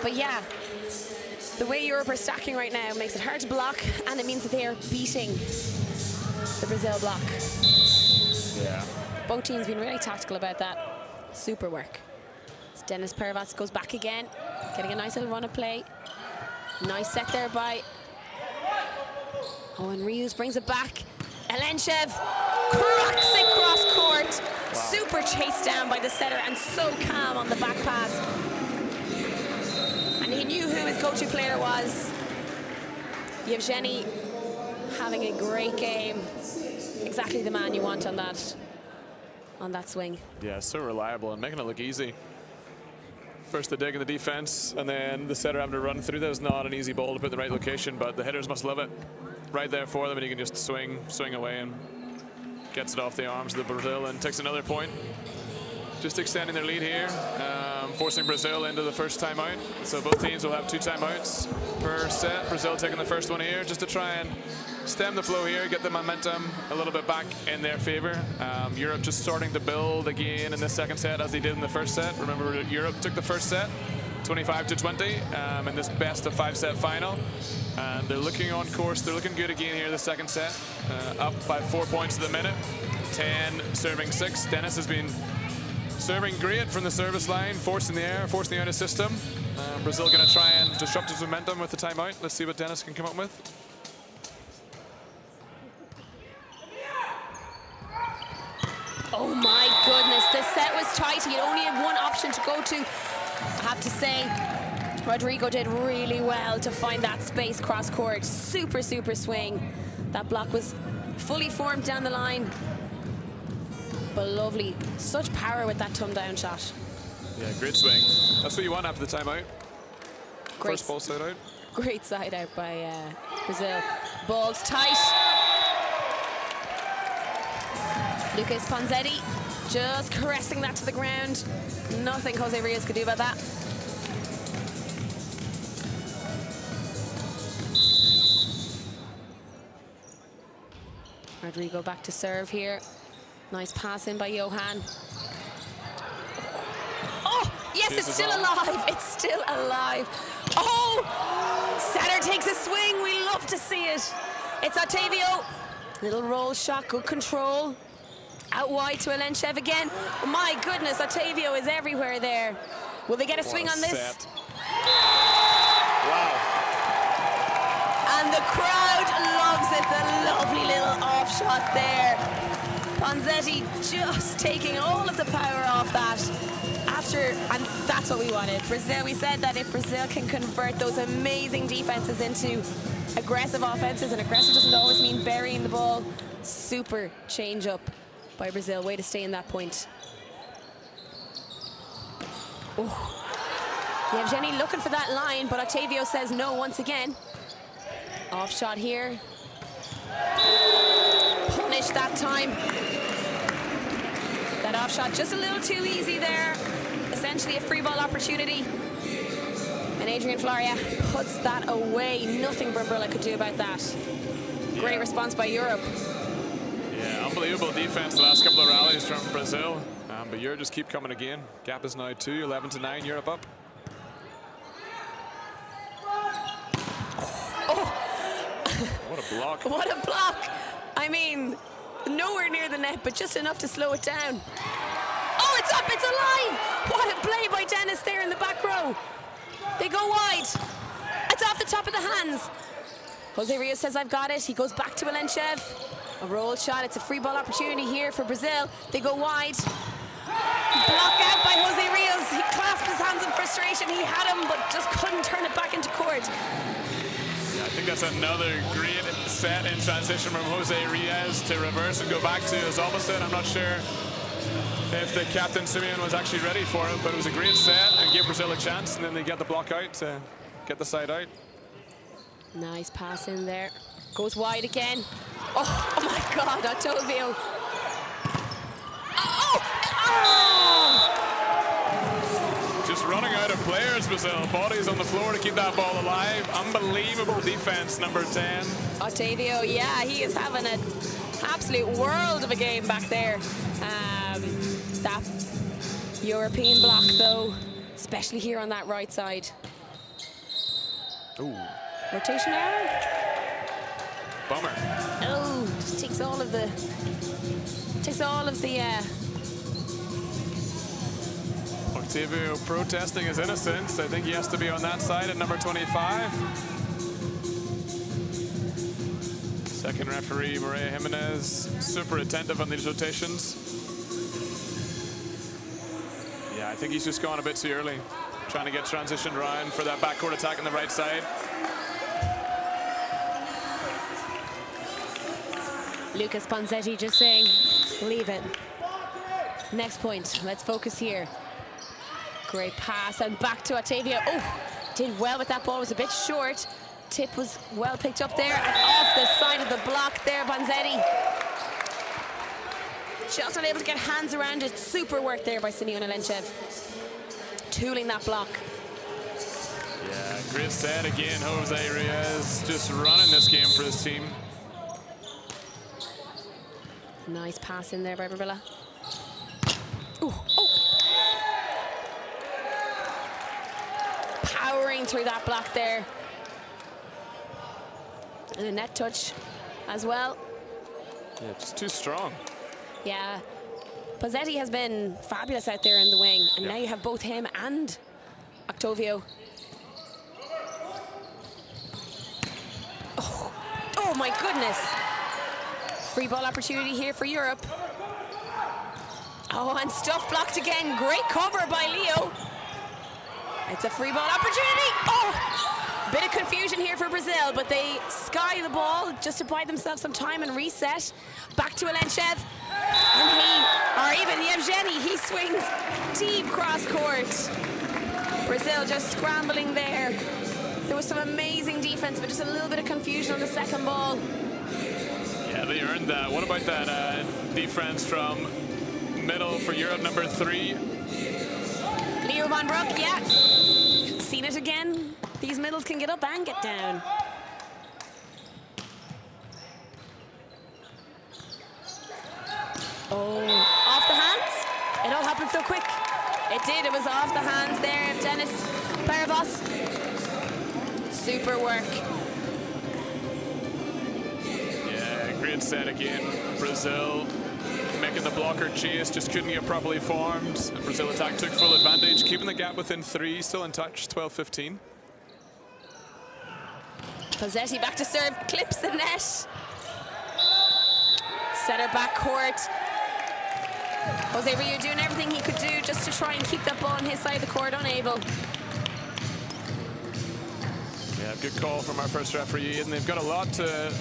But yeah, the way Europe are stacking right now makes it hard to block, and it means that they are beating the Brazil block. Yeah. Both teams been really tactical about that. Super work. So Denis Perevac goes back again, getting a nice little run of play. Nice set there by Owen Rios, brings it back. Alenchev cracks it cross court. Wow. Super chased down by the setter and so calm on the back pass. And he knew who his go-to player was. Yevgeny having a great game. Exactly the man you want on that swing. Yeah, so reliable and making it look easy. First the dig in the defense, and then the setter having to run through. That was not an easy ball to put in the right location, but the hitters must love it. Right there for them, and he can just swing away and gets it off the arms of the Brazil and takes another point. Just extending their lead here, forcing Brazil into the first timeout. So both teams will have 2 timeouts per set. Brazil taking the first one here just to try and stem the flow here, get the momentum a little bit back in their favor. Europe just starting to build again in the second set as they did in the first set. Remember, Europe took the first set 25-20 in this best of 5 set final. And they're looking on course. They're looking good again here the second set. Up by 4 points to the minute. 10 serving 6. Denis has been serving great from the service line, forcing the air, forcing the out of system. Brazil going to try and disrupt his momentum with the timeout. Let's see what Denis can come up with. Oh my goodness, this set was tight. He only had one option to go to. I have to say, Rodrigo did really well to find that space cross court. Super, super swing. That block was fully formed down the line. But lovely. Such power with that thumb down shot. Yeah, great swing. That's what you want after the timeout. Great. First ball side out. Great side out by Brazil. Ball's tight. Lucas Ponzetti just caressing that to the ground. Nothing Jose Rios could do about that. Rodrigo back to serve here. Nice pass in by Johan. Oh, yes, it's still alive. It's still alive. Oh, Setter takes a swing. We love to see it. It's Otavio. Little roll shot, good control. Out wide to Alenchev again. Oh my goodness, Otavio is everywhere there. Will they get a swing on this? Set. Wow. And the crowd loves it. The lovely little off shot there. Ponzetti just taking all of the power off that. And that's what we wanted. Brazil, we said that if Brazil can convert those amazing defenses into aggressive offenses, and aggressive doesn't always mean burying the ball. Super change up by Brazil. Way to stay in that point. Oh. Yevgeny looking for that line, but Octavio says no once again. Off shot here. Punished that time. That off shot just a little too easy there. Essentially a free ball opportunity. And Adrian Florea puts that away. Nothing Brambilla could do about that. Great response by Europe. Yeah, unbelievable defense the last couple of rallies from Brazil. But Europe just keep coming again. Gap is now 2, 11-9, Europe up. What a block. What a block. I mean, nowhere near the net, but just enough to slow it down. Oh, it's up, it's alive. What a play by Dennis there in the back row. They go wide. It's off the top of the hands. Jose Rios says, I've got it. He goes back to Alenchev. A roll shot. It's a free ball opportunity here for Brazil. They go wide. Block out by Jose Rios. He clasped his hands in frustration. He had him, but just couldn't turn it back into court. Yeah, I think that's another great set in transition from Jose Rios to reverse and go back to his opposite. I'm not sure if the captain Simeon was actually ready for it, but it was a great set and gave Brazil a chance, and then they get the block out to get the side out. Nice pass in there. Goes wide again. Oh my God, Octavio. Just running out of players, Brazil. Bodies on the floor to keep that ball alive. Unbelievable defense, number 10. Octavio, yeah, he is having an absolute world of a game back there. That European block, though, especially here on that right side. Ooh. Rotation error? Bummer. Oh, just takes all of the Octavio protesting his innocence. I think he has to be on that side at number 25. Second referee, Maria Jimenez, super attentive on these rotations. Yeah, I think he's just gone a bit too early. Trying to get transitioned around for that backcourt attack on the right side. Lucas Ponzetti just saying, leave it. Next point, let's focus here. Great pass and back to Octavio. Oh, did well with that ball, was a bit short. Tip was well picked up there and off the side of the block there, Ponzetti. Just not able to get hands around it. Super work there by Simeon Alenchev. Tooling that block. Yeah, great set again. Jose Rios just running this game for his team. Nice pass in there by Brambilla. Ooh, oh. Powering through that block there. And a net touch as well. Yeah, just too strong. Yeah. Pozzetti has been fabulous out there in the wing, and now you have both him and Octavio. Oh my goodness. Free ball opportunity here for Europe. Oh, and stuff blocked again. Great cover by Leo. It's a free ball opportunity. Oh, bit of confusion here for Brazil, but they sky the ball just to buy themselves some time and reset. Back to Alenchev. And or even Yevgeny, he swings deep cross court. Brazil just scrambling there. There was some amazing defense, but just a little bit of confusion on the second ball. Yeah, they earned that. What about that defense from middle for Europe, number 3? Leo Van Broek, yeah. Seen it again. These middles can get up and get down. Oh, off the hands. It all happened so quick. It did, it was off the hands there of Dennis Paravos. Super work. Yeah, great set again. Brazil making the blocker chase, just couldn't get properly formed. And Brazil attack took full advantage, keeping the gap within 3, still in touch, 12-15. Pozzetti back to serve, clips the net. Setter back court. Jose Rio doing everything he could do just to try and keep that ball on his side of the court, unable. Yeah, good call from our first referee, and they've got a lot to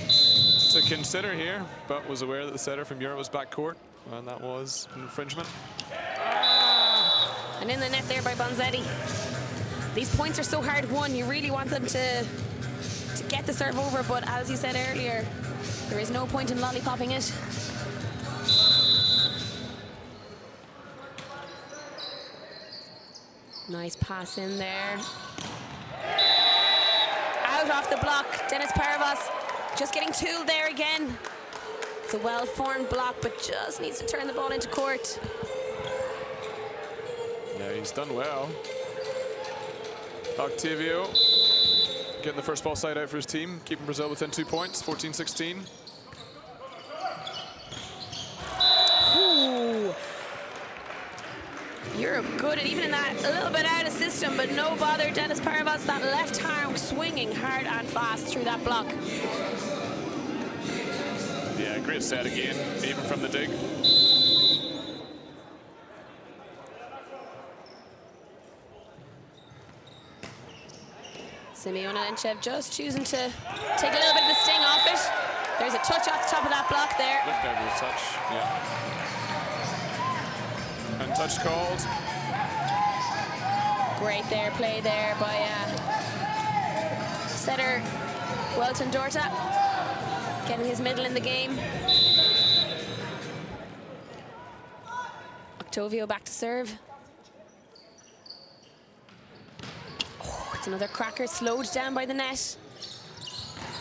consider here, but was aware that the setter from Europe was back court, and that was an infringement. And in the net there by Bonzetti. These points are so hard won. You really want them to get the serve over, but as you said earlier, there is no point in lollipopping it. Nice pass in there. Out off the block, Denis Parvas just getting tooled there again. It's a well-formed block, but just needs to turn the ball into court. Yeah, he's done well. Octavio getting the first ball side out for his team, keeping Brazil within 2 points, 14-16. Ooh. Europe good, and even in that a little bit out of system, but no bother. Denis Parvas, that left arm swinging hard and fast through that block. Yeah, great set again, even from the dig. Simeon Alenchev just choosing to take a little bit of the sting off it. There's a touch off the top of that block there. Looked over the touch, yeah. And touch called. Great there, play there by setter Welton Dorta, getting his middle in the game. Octavio back to serve. Oh, it's another cracker, slowed down by the net.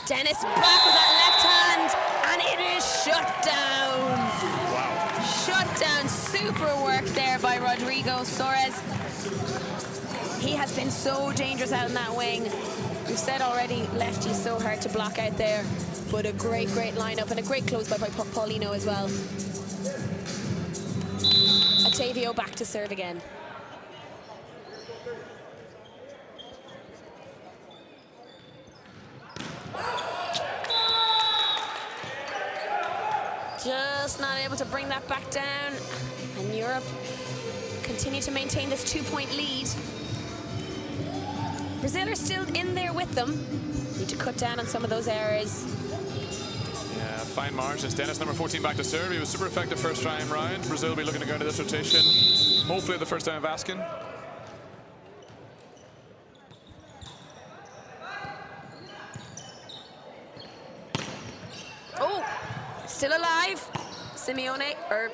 Denis back with that left hand, and it is shut down. Wow. Shut down, super work there by Rodrigo Soares. He has been so dangerous out in that wing. We've said already, lefty so hard to block out there, but a great lineup and a great close by Paulino as well. Octavio back to serve again. Just not able to bring that back down, and Europe continue to maintain this 2-point lead. Brazil are still in there with them. Need to cut down on some of those errors. Yeah, fine margins. Denis, number 14, back to serve. He was super effective first time round. Brazil will be looking to go into this rotation, hopefully the first time of asking. Oh, still alive. Simeone, or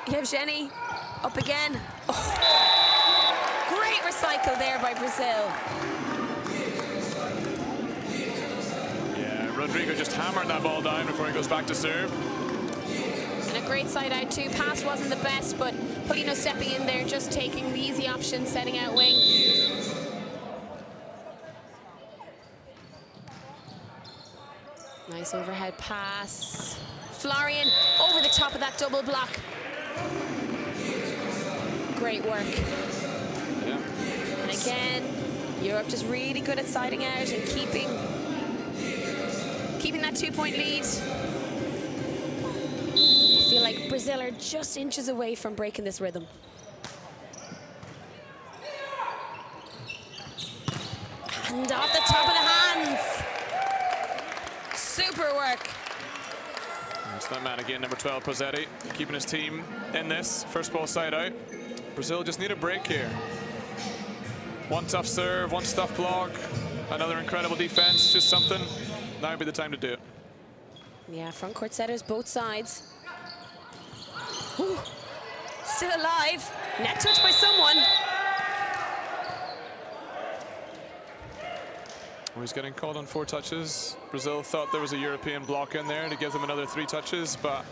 Yevgeny, up again. Oh, great recycle there by Brazil. Yeah, Rodrigo just hammered that ball down before he goes back to serve. And a great side out too. Pass wasn't the best, but Paulino stepping in there, just taking the easy option, setting out wing. Nice overhead pass. Florian over the top of that double block. Great work. Yeah. And again, Europe just really good at siding out and keeping that 2-point lead. I feel like Brazil are just inches away from breaking this rhythm. And off the top of the hands. Super work. It's that man again, number 12, Pozzetti, keeping his team in this. First ball side out. Brazil just need a break here. One tough serve, one tough block, another incredible defense, just something. Now would be the time to do it. Yeah, front court setters, both sides. Ooh, still alive. Net touch by someone. Well, he's getting called on 4 touches. Brazil thought there was a European block in there to give them another 3 touches, but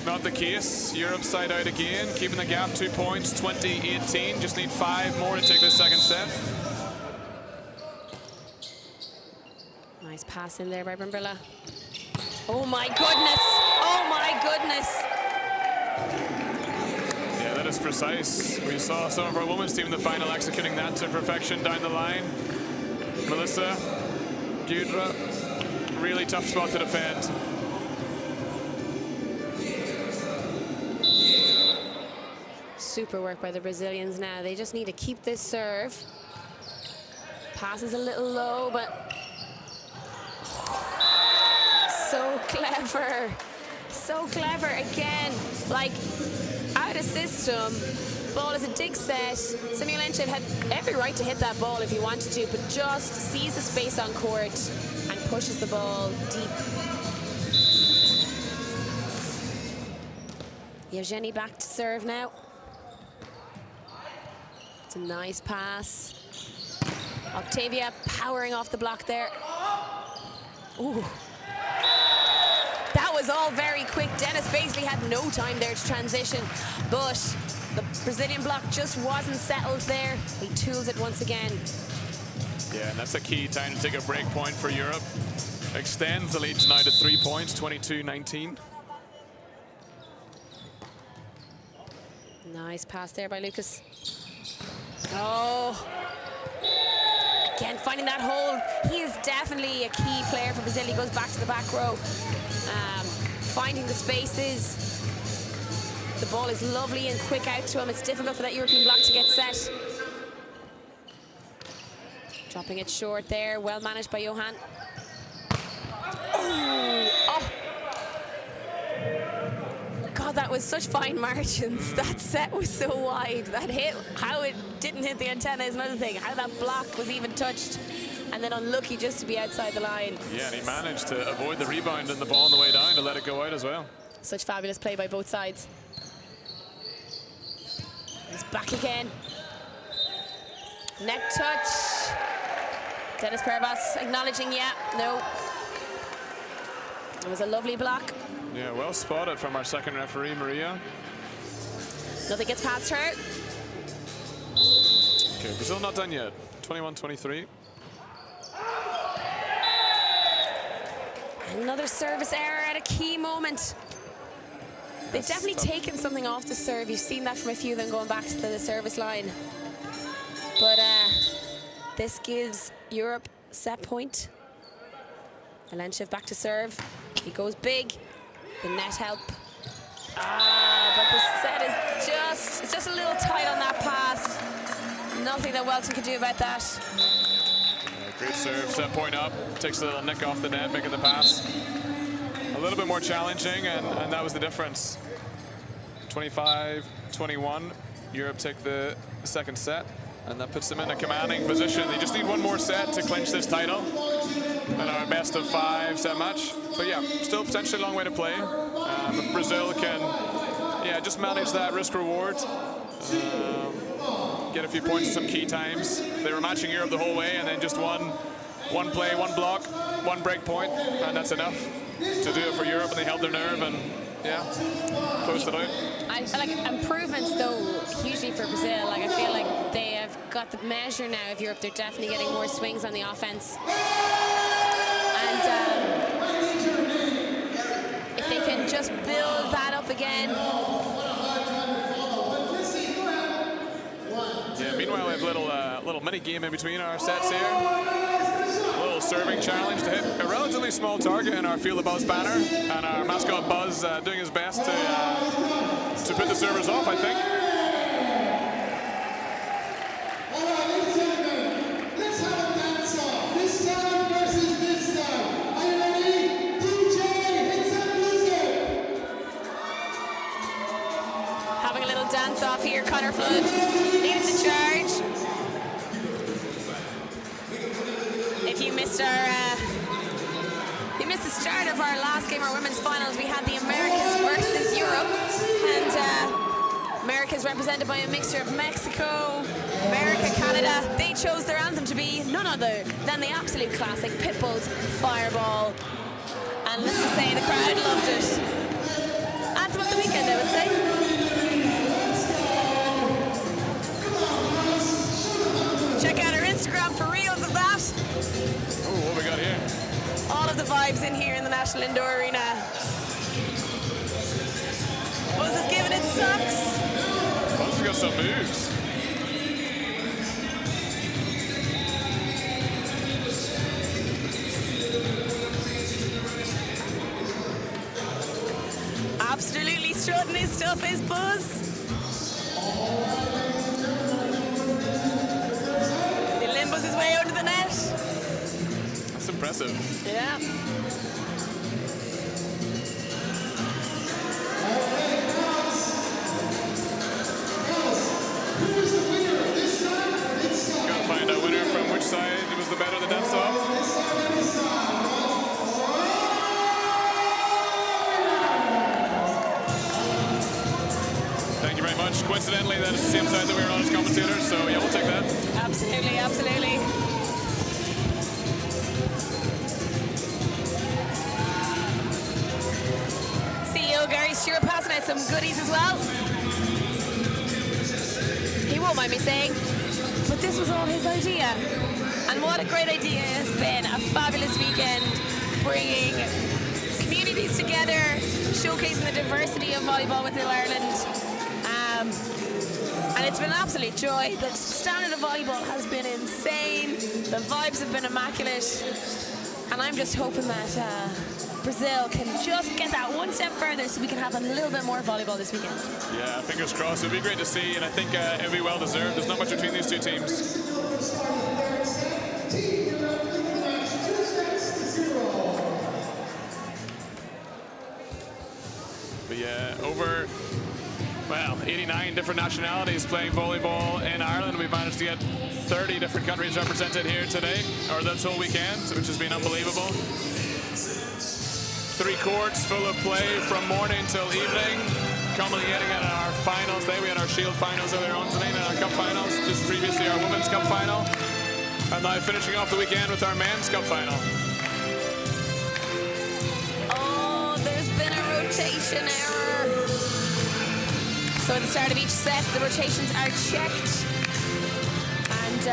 not the case. Europe side out again, keeping the gap 2 points, 20-18. Just need 5 more to take this second set. Nice pass in there by Brambilla. Oh my goodness! Oh my goodness! Yeah, that is precise. We saw some of our women's team in the final executing that to perfection down the line. Melissa, Gudra, really tough spot to defend. Super work by the Brazilians now. They just need to keep this serve. Pass is a little low, but so clever. So clever again, like out of system. Ball is a dig set. Samulenchev had every right to hit that ball if he wanted to, but just sees the space on court and pushes the ball deep. Yevgeny back to serve now. It's a nice pass. Octavia powering off the block there. Ooh. That was all very quick. Dennis Baisley had no time there to transition, but the Brazilian block just wasn't settled there. He tools it once again. Yeah, and that's a key time to take a break point for Europe. Extends the lead tonight to 3 points, 22-19. Nice pass there by Lucas. Oh. Again, finding that hole. He is definitely a key player for Brazil. He goes back to the back row. Finding the spaces. The ball is lovely and quick out to him. It's difficult for that European block to get set. Dropping it short there. Well managed by Johan. Oh. God, that was such fine margins. That set was so wide. That hit, how it didn't hit the antenna is another thing. How that block was even touched. And then unlucky just to be outside the line. Yeah, and he managed to avoid the rebound and the ball on the way down to let it go out as well. Such fabulous play by both sides. He's back again. Net touch. Dennis Pervas acknowledging, yeah, no. It was a lovely block. Yeah, well spotted from our second referee, Maria. Nothing gets past her. Okay, Brazil not done yet. 21-23. Another service error at a key moment. They've definitely taken something off the serve. You've seen that from a few of them going back to the service line. But this gives Europe set point. Alenchev back to serve. He goes big. The net help. But the set is it's just a little tight on that pass. Nothing that Welton could do about that. Great serve, set point up, takes a little nick off the net, making the pass a little bit more challenging, and that was the difference. 25-21, Europe take the second set, and that puts them in a commanding position. They just need one more set to clinch this title, and our best of 5 set match. But yeah, still potentially a long way to play. If Brazil can, yeah, just manage that risk reward. Get a few points at some key times. They were matching Europe the whole way, and then just one play, one block, one break point, and that's enough to do it for Europe. And they held their nerve, and yeah, closed it out. I like improvements though hugely for Brazil. Like I feel like they have got the measure now of Europe. They're definitely getting more swings on the offense, and if they can just build that up again. Yeah, meanwhile, we have a little mini game in between our sets here. A little serving challenge to hit a relatively small target in our Feel the Buzz banner, and our mascot Buzz doing his best to put the servers off, I think. All right, ladies and gentlemen, let's have a dance off. This time versus this time. Are you ready? DJ, hit some music. Having a little dance off here, Connor Flood leading the charge. If you missed the start of our last game, our women's finals, we had the Americas versus Europe, and Americas represented by a mixture of Mexico, America, Canada. They chose their anthem to be none other than the absolute classic Pitbull's Fireball, and let's just say the crowd loved it. Anthem of the weekend, I would say. Check out our Instagram for reels of that. Oh, what we got here? All of the vibes in here in the National Indoor Arena. Buzz is giving it sucks. Buzz has got some moves. Absolutely strutting his stuff is Buzz. He limbos his way under the net. That's impressive. Yeah. much coincidentally that it's the same side that we were on as commentators, so yeah, we'll take that. Absolutely, absolutely. CEO Gary Stewart passing out some goodies as well. He won't mind me saying, but this was all his idea. And what a great idea it has been. A fabulous weekend, bringing communities together, showcasing the diversity of volleyball within Ireland. And it's been an absolute joy. The standard of volleyball has been insane. The vibes have been immaculate. And I'm just hoping that Brazil can just get that one step further so we can have a little bit more volleyball this weekend. Yeah, fingers crossed. It'd be great to see, and I think it'll be well deserved. There's not much between these two teams. But yeah, over, well, 89 different nationalities playing volleyball in Ireland. We've managed to get 30 different countries represented here today, or this whole weekend, which has been unbelievable. 3 courts full of play from morning till evening. Culminating in our finals today. We had our Shield finals earlier on today, and our Cup finals, just previously our Women's Cup final. And now finishing off the weekend with our Men's Cup final. Oh, there's been a rotation error. So at the start of each set, the rotations are checked. And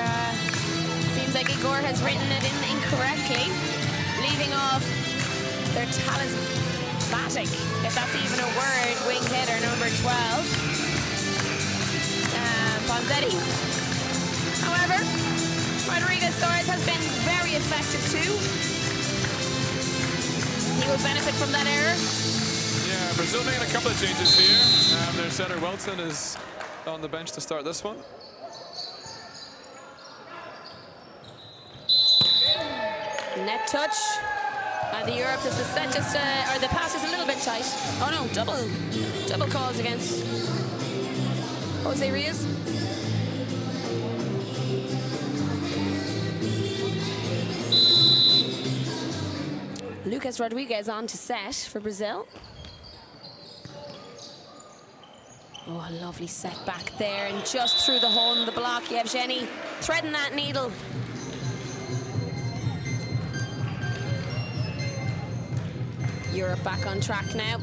seems like Igor has written it in incorrectly, leaving off their talismanic, if that's even a word, wing hitter number 12, Bonzetti. However, Rodriguez Torres has been very effective too. He will benefit from that error. Yeah, Brazil making a couple of changes here. Their setter Welton is on the bench to start this one. Net touch. The Europe is the set just, or the pass is a little bit tight. Oh no, double calls against Jose Rios. Lucas Rodriguez on to set for Brazil. Oh, a lovely set back there, and just through the hole in the block, Yevgeny threading that needle. Europe back on track now.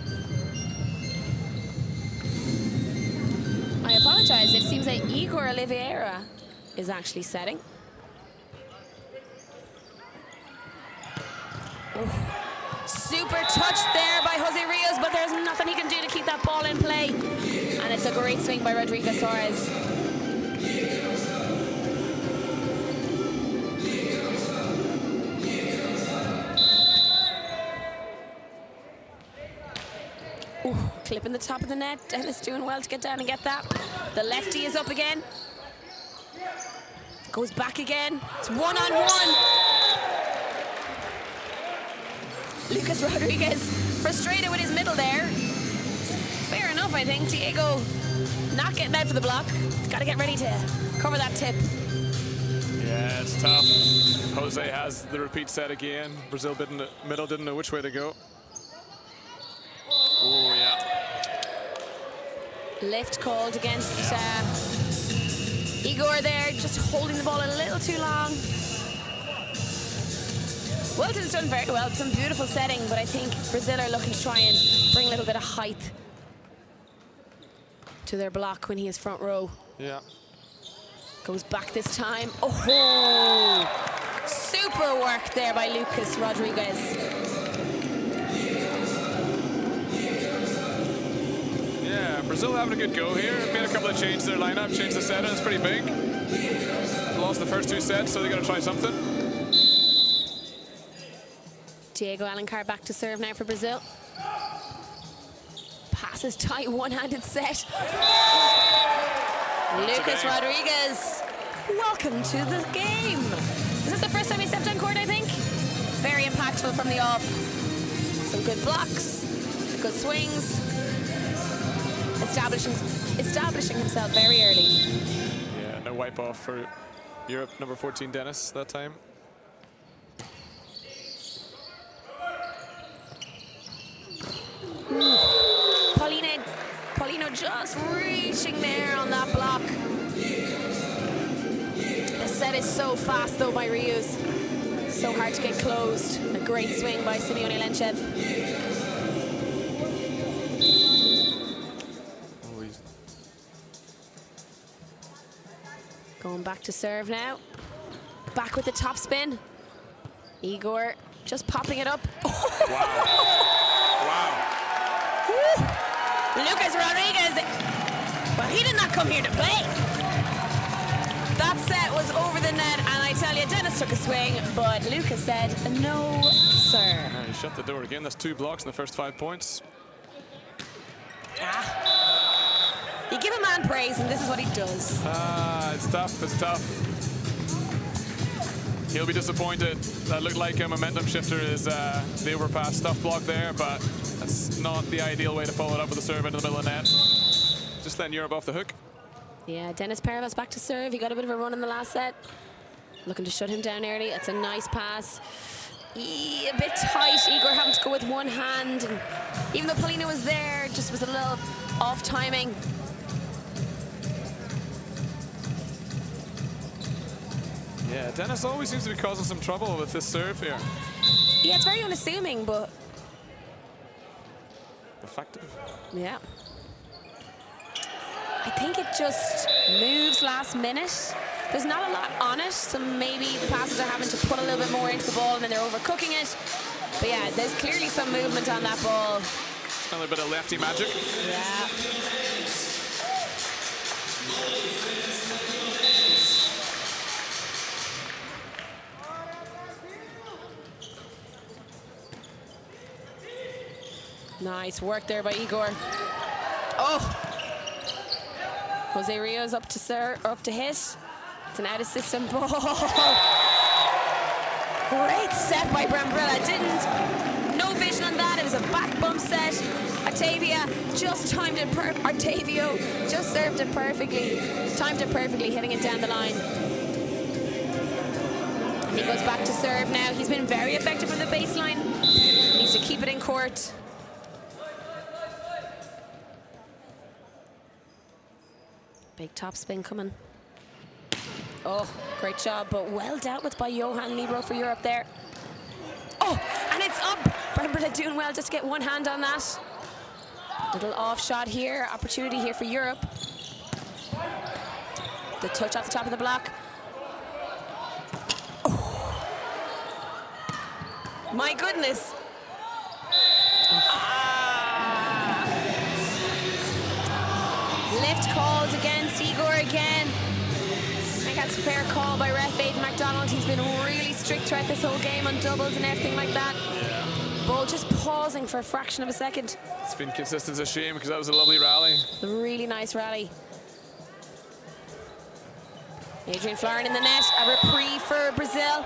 I apologize, it seems like Igor Oliveira is actually setting. Oh, super touch there by Jose Rios, but there's nothing he can do to keep that ball in play. And it's a great swing by Rodriguez Torres. Ooh, clipping the top of the net. Dennis doing well to get down and get that. The lefty is up again. Goes back again. It's one-on-one. Lucas Rodriguez frustrated with his middle there. Fair enough, I think. Diego not getting out for the block. Got to get ready to cover that tip. Yeah, it's tough. Jose has the repeat set again. Brazil didn't know which way to go. Oh, yeah. Lift called against Igor there, just holding the ball a little too long. Wilton's done very well, some beautiful setting, but I think Brazil are looking to try and bring a little bit of height to their block when he is front row. Yeah. Goes back this time. Oh, super work there by Lucas Rodriguez. Yeah, Brazil having a good go here. Made a couple of changes to their lineup, changed the set, and it's pretty big. Lost the first 2 sets, so they got to try something. Diego Alencar back to serve now for Brazil. Passes tight, one-handed set. Lucas Rodriguez, welcome to the game. Is this the first time he stepped on court, I think? Very impactful from the off. Some good blocks, good swings. Establishing himself very early. Yeah, no wipe off for Europe, number 14, Dennis, that time. Paulino just reaching there on that block. The set is so fast though by Rios. So hard to get closed. A great swing by Simeone Lenchev. Going back to serve now. Back with the top spin. Igor just popping it up. Wow. Lucas Rodriguez. Well, he did not come here to play. That set was over the net, and I tell you, Dennis took a swing, but Lucas said, no, sir. He shut the door again. That's 2 blocks in the first 5 points. You give a man praise, and this is what he does. It's tough. It's tough. He'll be disappointed. That looked like a momentum shifter is the overpass stuff block there, but that's not the ideal way to follow it up with a serve into the middle of the net. Just letting Europe off the hook. Yeah, Dennis Parvas back to serve. He got a bit of a run in the last set. Looking to shut him down early. It's a nice pass. A bit tight. Igor having to go with one hand. And even though Polina was there, just was a little off timing. Yeah, Dennis always seems to be causing some trouble with this serve here. Yeah, it's very unassuming, but Effective. yeah. I think it just moves last minute. There's not a lot on it, so maybe the passers are having to put a little bit more into the ball and then they're overcooking it. But yeah, there's clearly some movement on that ball. A little bit of lefty magic. Yeah. Nice work there by Igor. Oh! Jose Rios up to hit. It's an out-of-system ball. Great set by Brambrilla. No vision on that. It was a back bump set. Octavia just timed it. Octavio just served it perfectly. Timed it perfectly, hitting it down the line. And he goes back to serve now. He's been very effective from the baseline. Needs to keep it in court. Big top spin coming. Oh, great job, but well dealt with by Johan Libro for Europe there. Oh, and it's up. Brambrilla doing well just to get one hand on that. Little off shot here, opportunity here for Europe. The touch off the top of the block. Oh. My goodness. Lift called against Igor again. I think that's a fair call by ref Aidan MacDonald. He's been really strict throughout this whole game on doubles and everything like that. Ball just pausing for a fraction of a second. It's been consistent. It's a shame because that was a lovely rally. A really nice rally. Adrian Florin in the net. A reprieve for Brazil.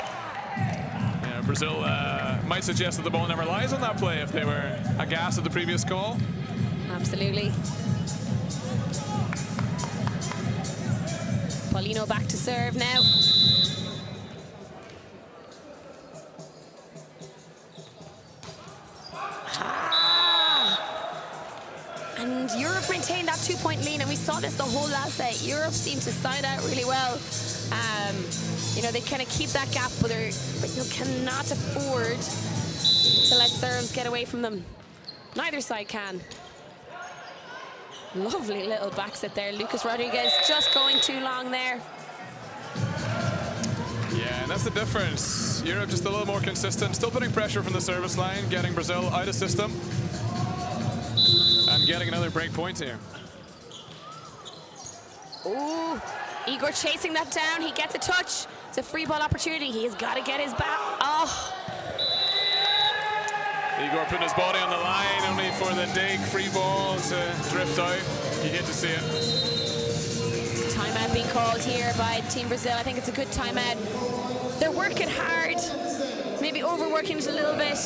Yeah, Brazil might suggest that the ball never lies on that play if they were aghast at the previous call. Absolutely. Paulino back to serve now. And Europe maintained that 2-point lead, and we saw this the whole last set. Europe seemed to side out really well. You know, they kind of keep that gap, but Brazil cannot afford to let serves get away from them. Neither side can. Lovely little back set there. Lucas Rodriguez just going too long there. Yeah, and that's the difference. Europe just a little more consistent, still putting pressure from the service line, getting Brazil out of system, and getting another break point here. Ooh, Igor chasing that down. He gets a touch. It's a free ball opportunity. He has got to get his back. Oh. Igor putting his body on the line, only for the dig free ball to drift out. You hate to see it. Timeout being called here by Team Brazil. I think it's a good timeout. They're working hard, maybe overworking it a little bit.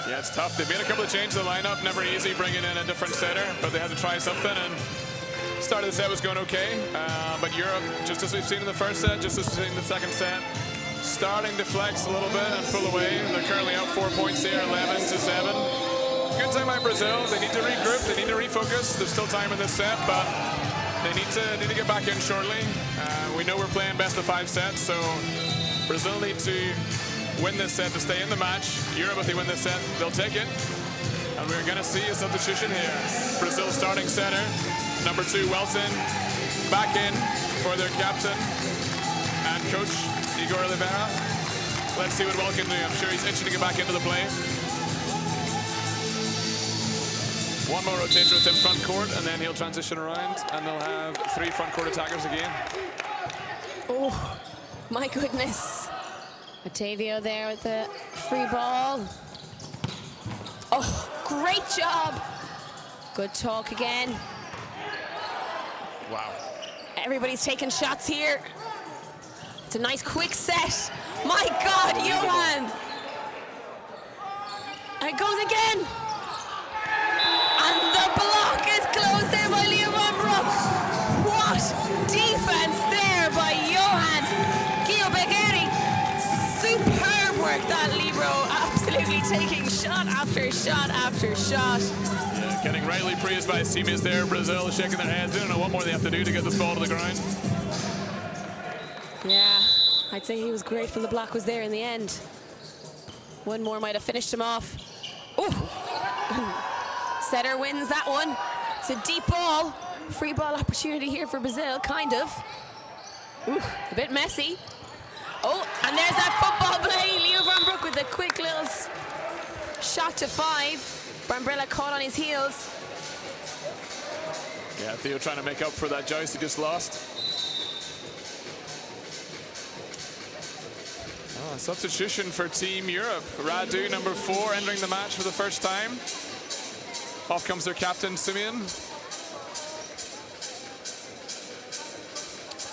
Yeah, it's tough. They've made a couple of changes to the lineup. Never easy bringing in a different setter, but they had to try something. And start of the set was going okay, but Europe, just as we've seen in the first set, just as we've seen in the second set, starting to flex a little bit and pull away. They're currently up 4 points here, 11-7. good time by Brazil. They need to regroup, they need to refocus. There's still time in this set, but they need to get back in shortly. We know we're playing best of 5 sets, so Brazil need to win this set to stay in the match. Europe, if they win this set, they'll take it. And we're going to see a substitution here. Brazil starting center, number 2 Welton, back in for their captain and coach, Igor Oliveira. Let's see what Welton can do. I'm sure he's itching to get back into the play. One more rotation with him front court, and then he'll transition around, and they'll have 3 front court attackers again. Oh, my goodness. Ottavio there with the free ball. Oh, great job. Good talk again. Wow. Everybody's taking shots here. It's a nice quick set. My God, Johan. And it goes again. And the block is closed there by Leo van Broek. What defense there by Johan Giobegheri. Superb work, that libero. Absolutely taking shot after shot after shot. Yeah, getting rightly praised by his teammates there. Brazil shaking their heads. They don't know what more they have to do to get this ball to the ground. Yeah, I'd say he was grateful the block was there in the end. One more might have finished him off. Oh. Setter wins that one. It's a deep ball. Free ball opportunity here for Brazil, kind of. Ooh, a bit messy. Oh, and there's that football play. Leo van Broek with a quick little shot to 5. Brambrella caught on his heels. Yeah, Theo trying to make up for that joust he just lost. Oh, substitution for Team Europe. Radu, number 4, entering the match for the first time. Off comes their captain, Simeon.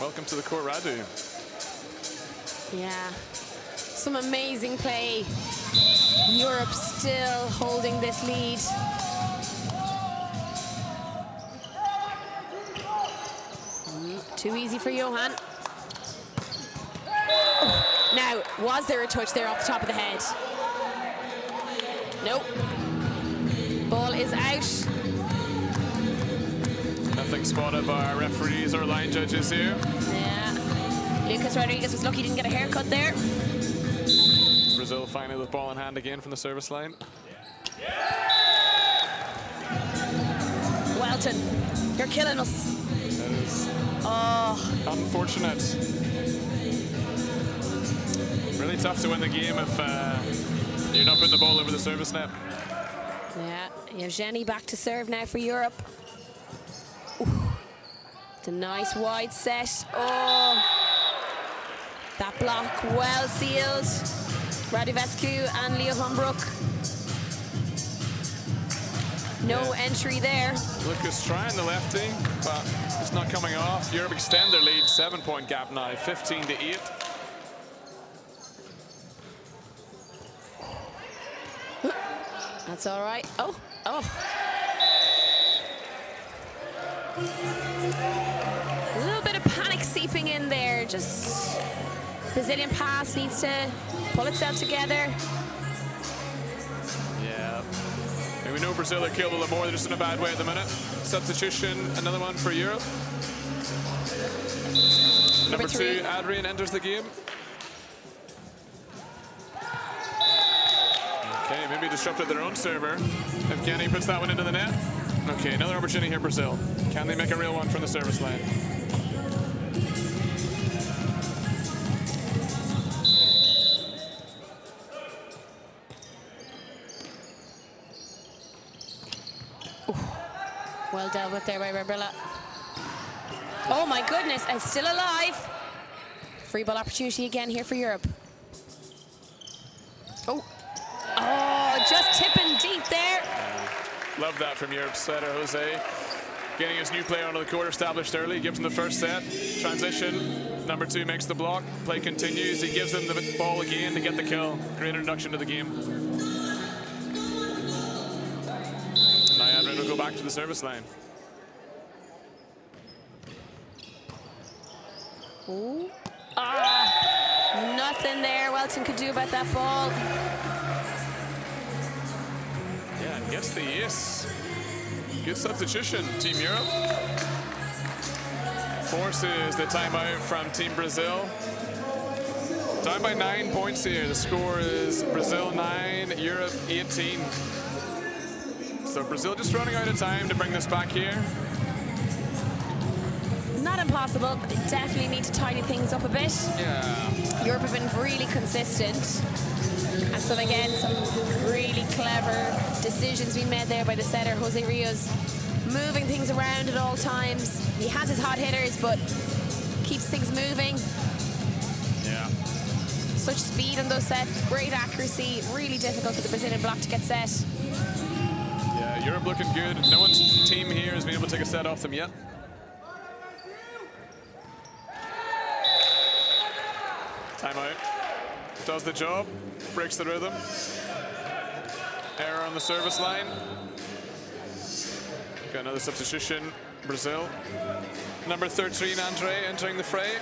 Welcome to the court, Radu. Yeah, some amazing play. Europe still holding this lead. Too easy for Johan. Oh, now, was there a touch there off the top of the head? Nope. Ball is out. Nothing spotted by our referees or line judges here. Yeah. Lucas Rodriguez was lucky he didn't get a haircut there. Brazil finally with ball in hand again from the service line. Welton, you're killing us. That is unfortunate. Really tough to win the game if you're not putting the ball over the service net. Yeah, Yevgeny back to serve now for Europe. Ooh. It's a nice wide set. Oh, that block well sealed. Radivescu and Leo van Broek. No entry there. Lucas trying the lefty, but it's not coming off. Europe extend their lead, 7-point gap now, 15-8. That's all right. Oh. A little bit of panic seeping in there. Just Brazilian pass needs to pull itself together. Yeah. And we know Brazil are capable of more. They're just in a bad way at the minute. Substitution, another one for Europe. Number 2, Adrian enters the game. Okay, maybe disrupted their own server. If Kenny puts that one into the net. Okay, another opportunity here, Brazil. Can they make a real one from the service line? Well dealt with there by Brambrella. Oh my goodness, and still alive. Free ball opportunity again here for Europe. Oh, just tipping deep there. Love that from Europe's setter, Jose. Getting his new player onto the court established early, gives him the first set. Transition, number 2 makes the block. Play continues, he gives him the ball again to get the kill. Great introduction to the game. Now Adrian will go back to the service line. Ooh. Nothing there Welton could do about that ball. Yeah, Gets the ace. Good substitution, Team Europe. Forces the timeout from Team Brazil. Down by 9 points here. The score is Brazil 9, Europe 18. So Brazil just running out of time to bring this back here. Not impossible, but they definitely need to tidy things up a bit. Yeah. Europe have been really consistent. And so again, some really clever decisions being made there by the setter, Jose Rios, moving things around at all times. He has his hot hitters, but keeps things moving. Yeah. Such speed on those sets, great accuracy, really difficult for the Brazilian block to get set. Yeah, Europe looking good. No one's team here has been able to take a set off them yet. Timeout. Does the job, breaks the rhythm. Error on the service line. Got another substitution, Brazil. Number 13, Andre, entering the fray.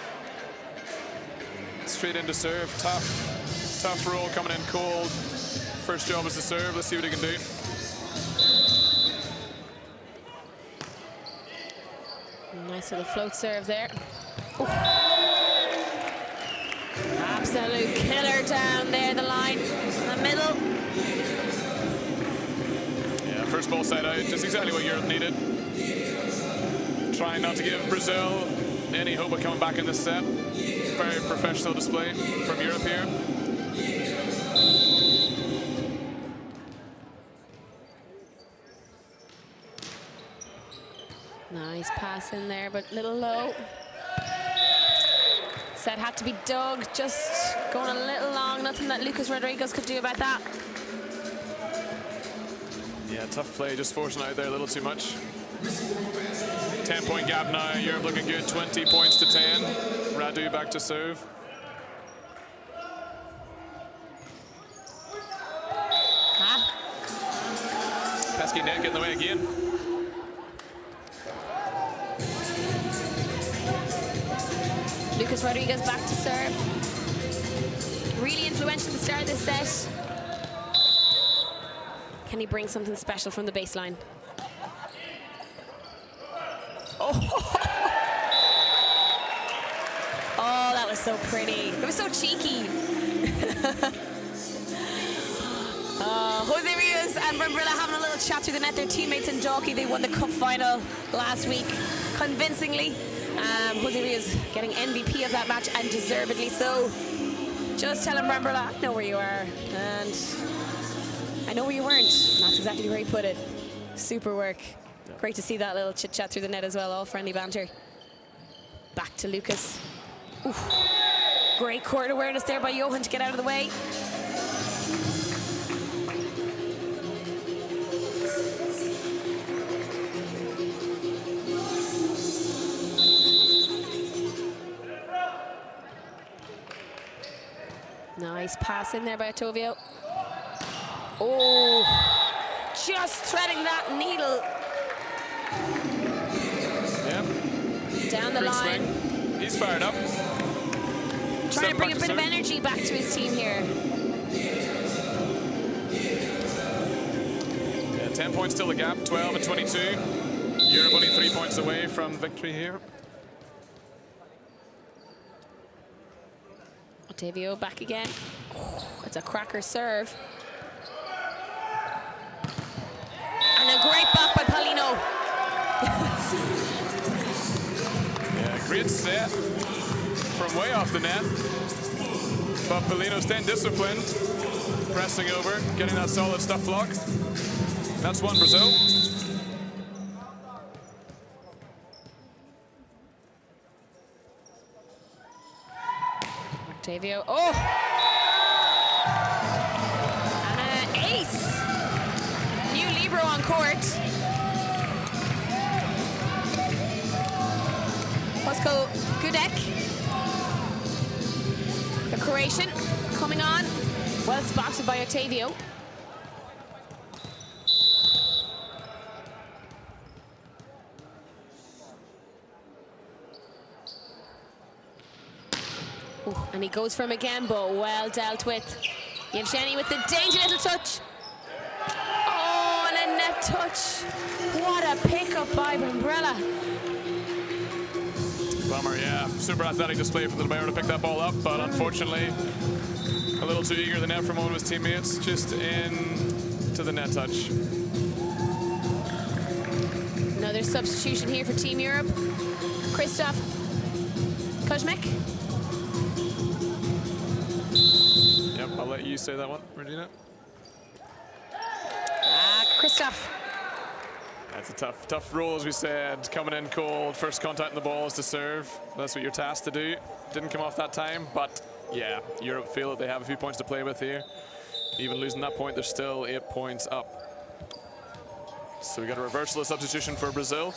Straight into serve, tough roll coming in cold. First job is to serve, let's see what he can do. Nice little float serve there. Ooh. Absolute killer down there, the line in the middle. Yeah, first ball side out, just exactly what Europe needed. Trying not to give Brazil any hope of coming back in this set. Very professional display from Europe here. Nice pass in there, but a little low. Set had to be dug, just going a little long. Nothing that Lucas Rodriguez could do about that. Yeah, tough play, just forcing out there a little too much. 10-point gap now, Europe looking good, 20 points to 10. Radu back to serve. Pesky net getting in the way again. Lucas Rodriguez back to serve. Really influential at the start of this set. Can he bring something special from the baseline? Oh, oh, that was so pretty. It was so cheeky. Jose Rios and Brambilla having a little chat through the net. Their teammates in Dalkey, they won the cup final last week convincingly. Jose Rios getting MVP of that match, and deservedly so. Just telling Brambilla, I know where you are, and I know where you weren't. And that's exactly where he put it. Super work. Great to see that little chit chat through the net as well, all friendly banter. Back to Lucas. Oof. Great court awareness there by Johan to get out of the way. Nice pass in there by Ottavio. Oh, just threading that needle. Yep. Down the line. Swing. He's fired up. Trying to bring a bit of energy back to his team here. Yeah, 10 points still the gap, 12 and 22. Europe only 3 points away from victory here. Ottavio back again. Oh, it's a cracker serve. And a great block by Paulino. Yeah, great set from way off the net. But Paulino staying disciplined, pressing over, getting that solid stuff block. That's one Brazil. Ottavio, oh! And an ace! New libero on court. Josko Gudek, the Croatian, coming on. Well spotted by Ottavio. Ooh, and he goes for him again, but well dealt with. Yevgeny with the dainty little touch. Oh, and touch. What a pickup by Umbrella. Bummer, yeah. Super athletic display from the Libero to pick that ball up, but unfortunately, a little too eager the net from one of his teammates, just in to the net touch. Another substitution here for Team Europe. Krzysztof Kozmek. Yep, I'll let you say that one, Regina. Krzysztof. That's a tough role, as we said, coming in cold. First contact in the ball is to serve. That's what you're tasked to do. Didn't come off that time, but yeah, Europe feel that they have a few points to play with here. Even losing that point, they're still 8 points up. So we got a reversal of substitution for Brazil.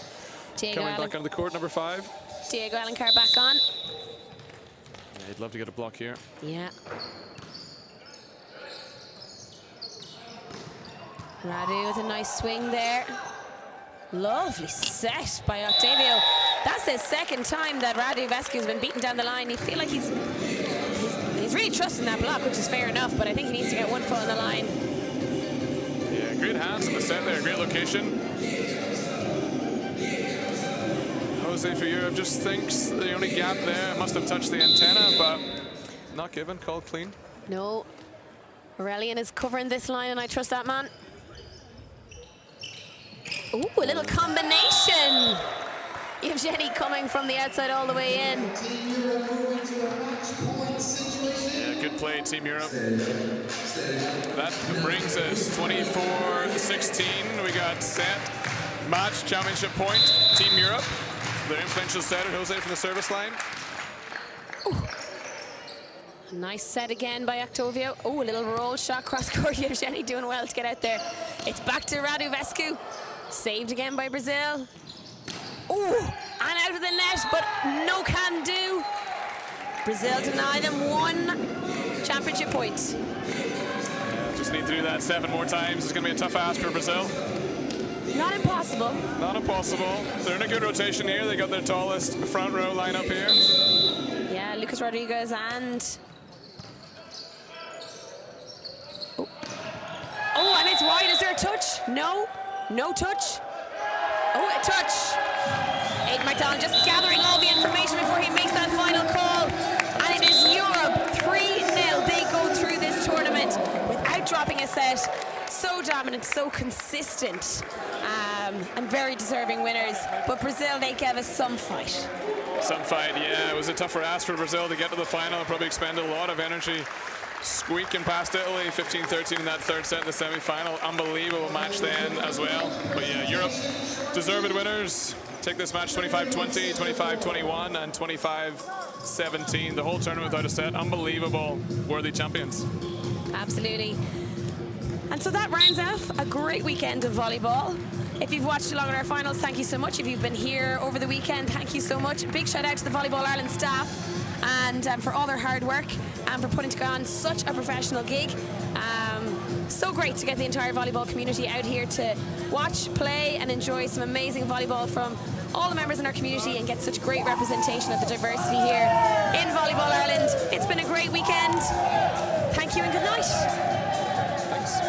Diego Coming Allen. back onto the court, number 5. Diego Alencar back on. Yeah, he'd love to get a block here. Yeah. Radu with a nice swing there. Lovely set by Octavio. That's his second time that Radu Vescu's been beaten down the line. You feel like he's really trusting that block, which is fair enough, but I think he needs to get one foot on the line. Yeah, great hands in the set there, great location. Jose for Europe just thinks the only gap there must have touched the antenna, but not given, called clean. No. Aurelian is covering this line, and I trust that man. Ooh, a little combination. Evgeny coming from the outside all the way in. Yeah, good play, Team Europe. That brings us 24-16. We got set, match, championship point, Team Europe. Their influential setter, Jose from the service line. Ooh. Nice set again by Octavio. Oh, a little roll shot cross court. Evgeny doing well to get out there. It's back to Radu Vescu. Saved again by Brazil. Ooh, and out of the net, but no can do. Brazil deny them one championship point. Just need to do that 7 more times. It's going to be a tough ask for Brazil. Not impossible. Not impossible. They're in a good rotation here. They got their tallest front row lineup here. Yeah, Lucas Rodriguez and... Oh, and it's wide. Is there a touch? No. No touch. Oh, a touch. Aidan McDonald just gathering all the information before he makes that final call. And it is Europe 3-0. They go through this tournament without dropping a set. So dominant, so consistent, and very deserving winners. But Brazil, they gave us some fight. Some fight, yeah. It was a tougher ask for Brazil to get to the final. Probably expended a lot of energy. Squeaking past Italy, 15-13 in that third set in the semi-final. Unbelievable match then as well. But yeah, Europe, deserved winners. Take this match 25-20, 25-21, and 25-17. The whole tournament without a set. Unbelievable, worthy champions. Absolutely. And so that rounds off a great weekend of volleyball. If you've watched along in our finals, thank you so much. If you've been here over the weekend, thank you so much. Big shout out to the Volleyball Ireland staff and for all their hard work and for putting on such a professional gig. So great to get the entire volleyball community out here to watch, play and enjoy some amazing volleyball from all the members in our community and get such great representation of the diversity here in Volleyball Ireland. It's been a great weekend. Thank you and good night. Thanks.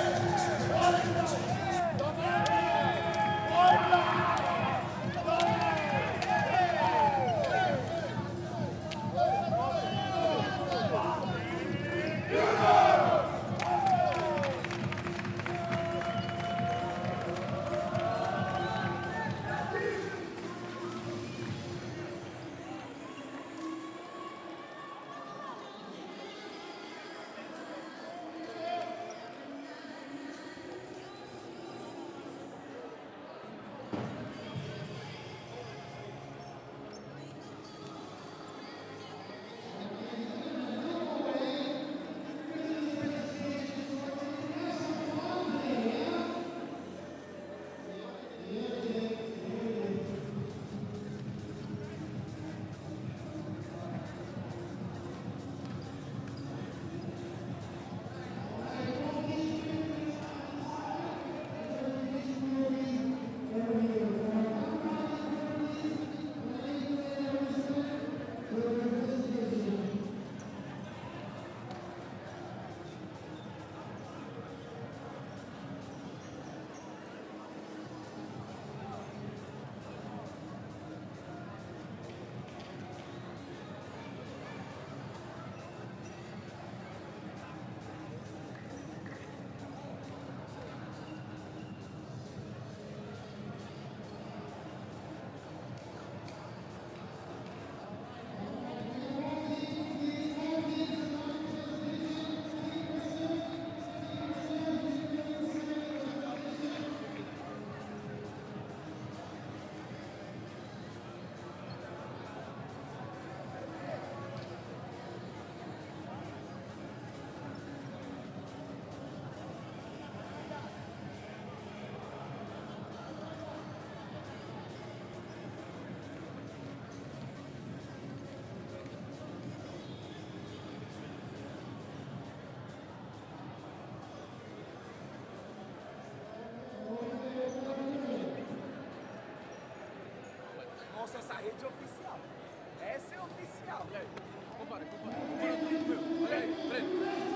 Nossa, essa rede é oficial. Essa é oficial. Olha aí. Compara. Olha aí, Fred.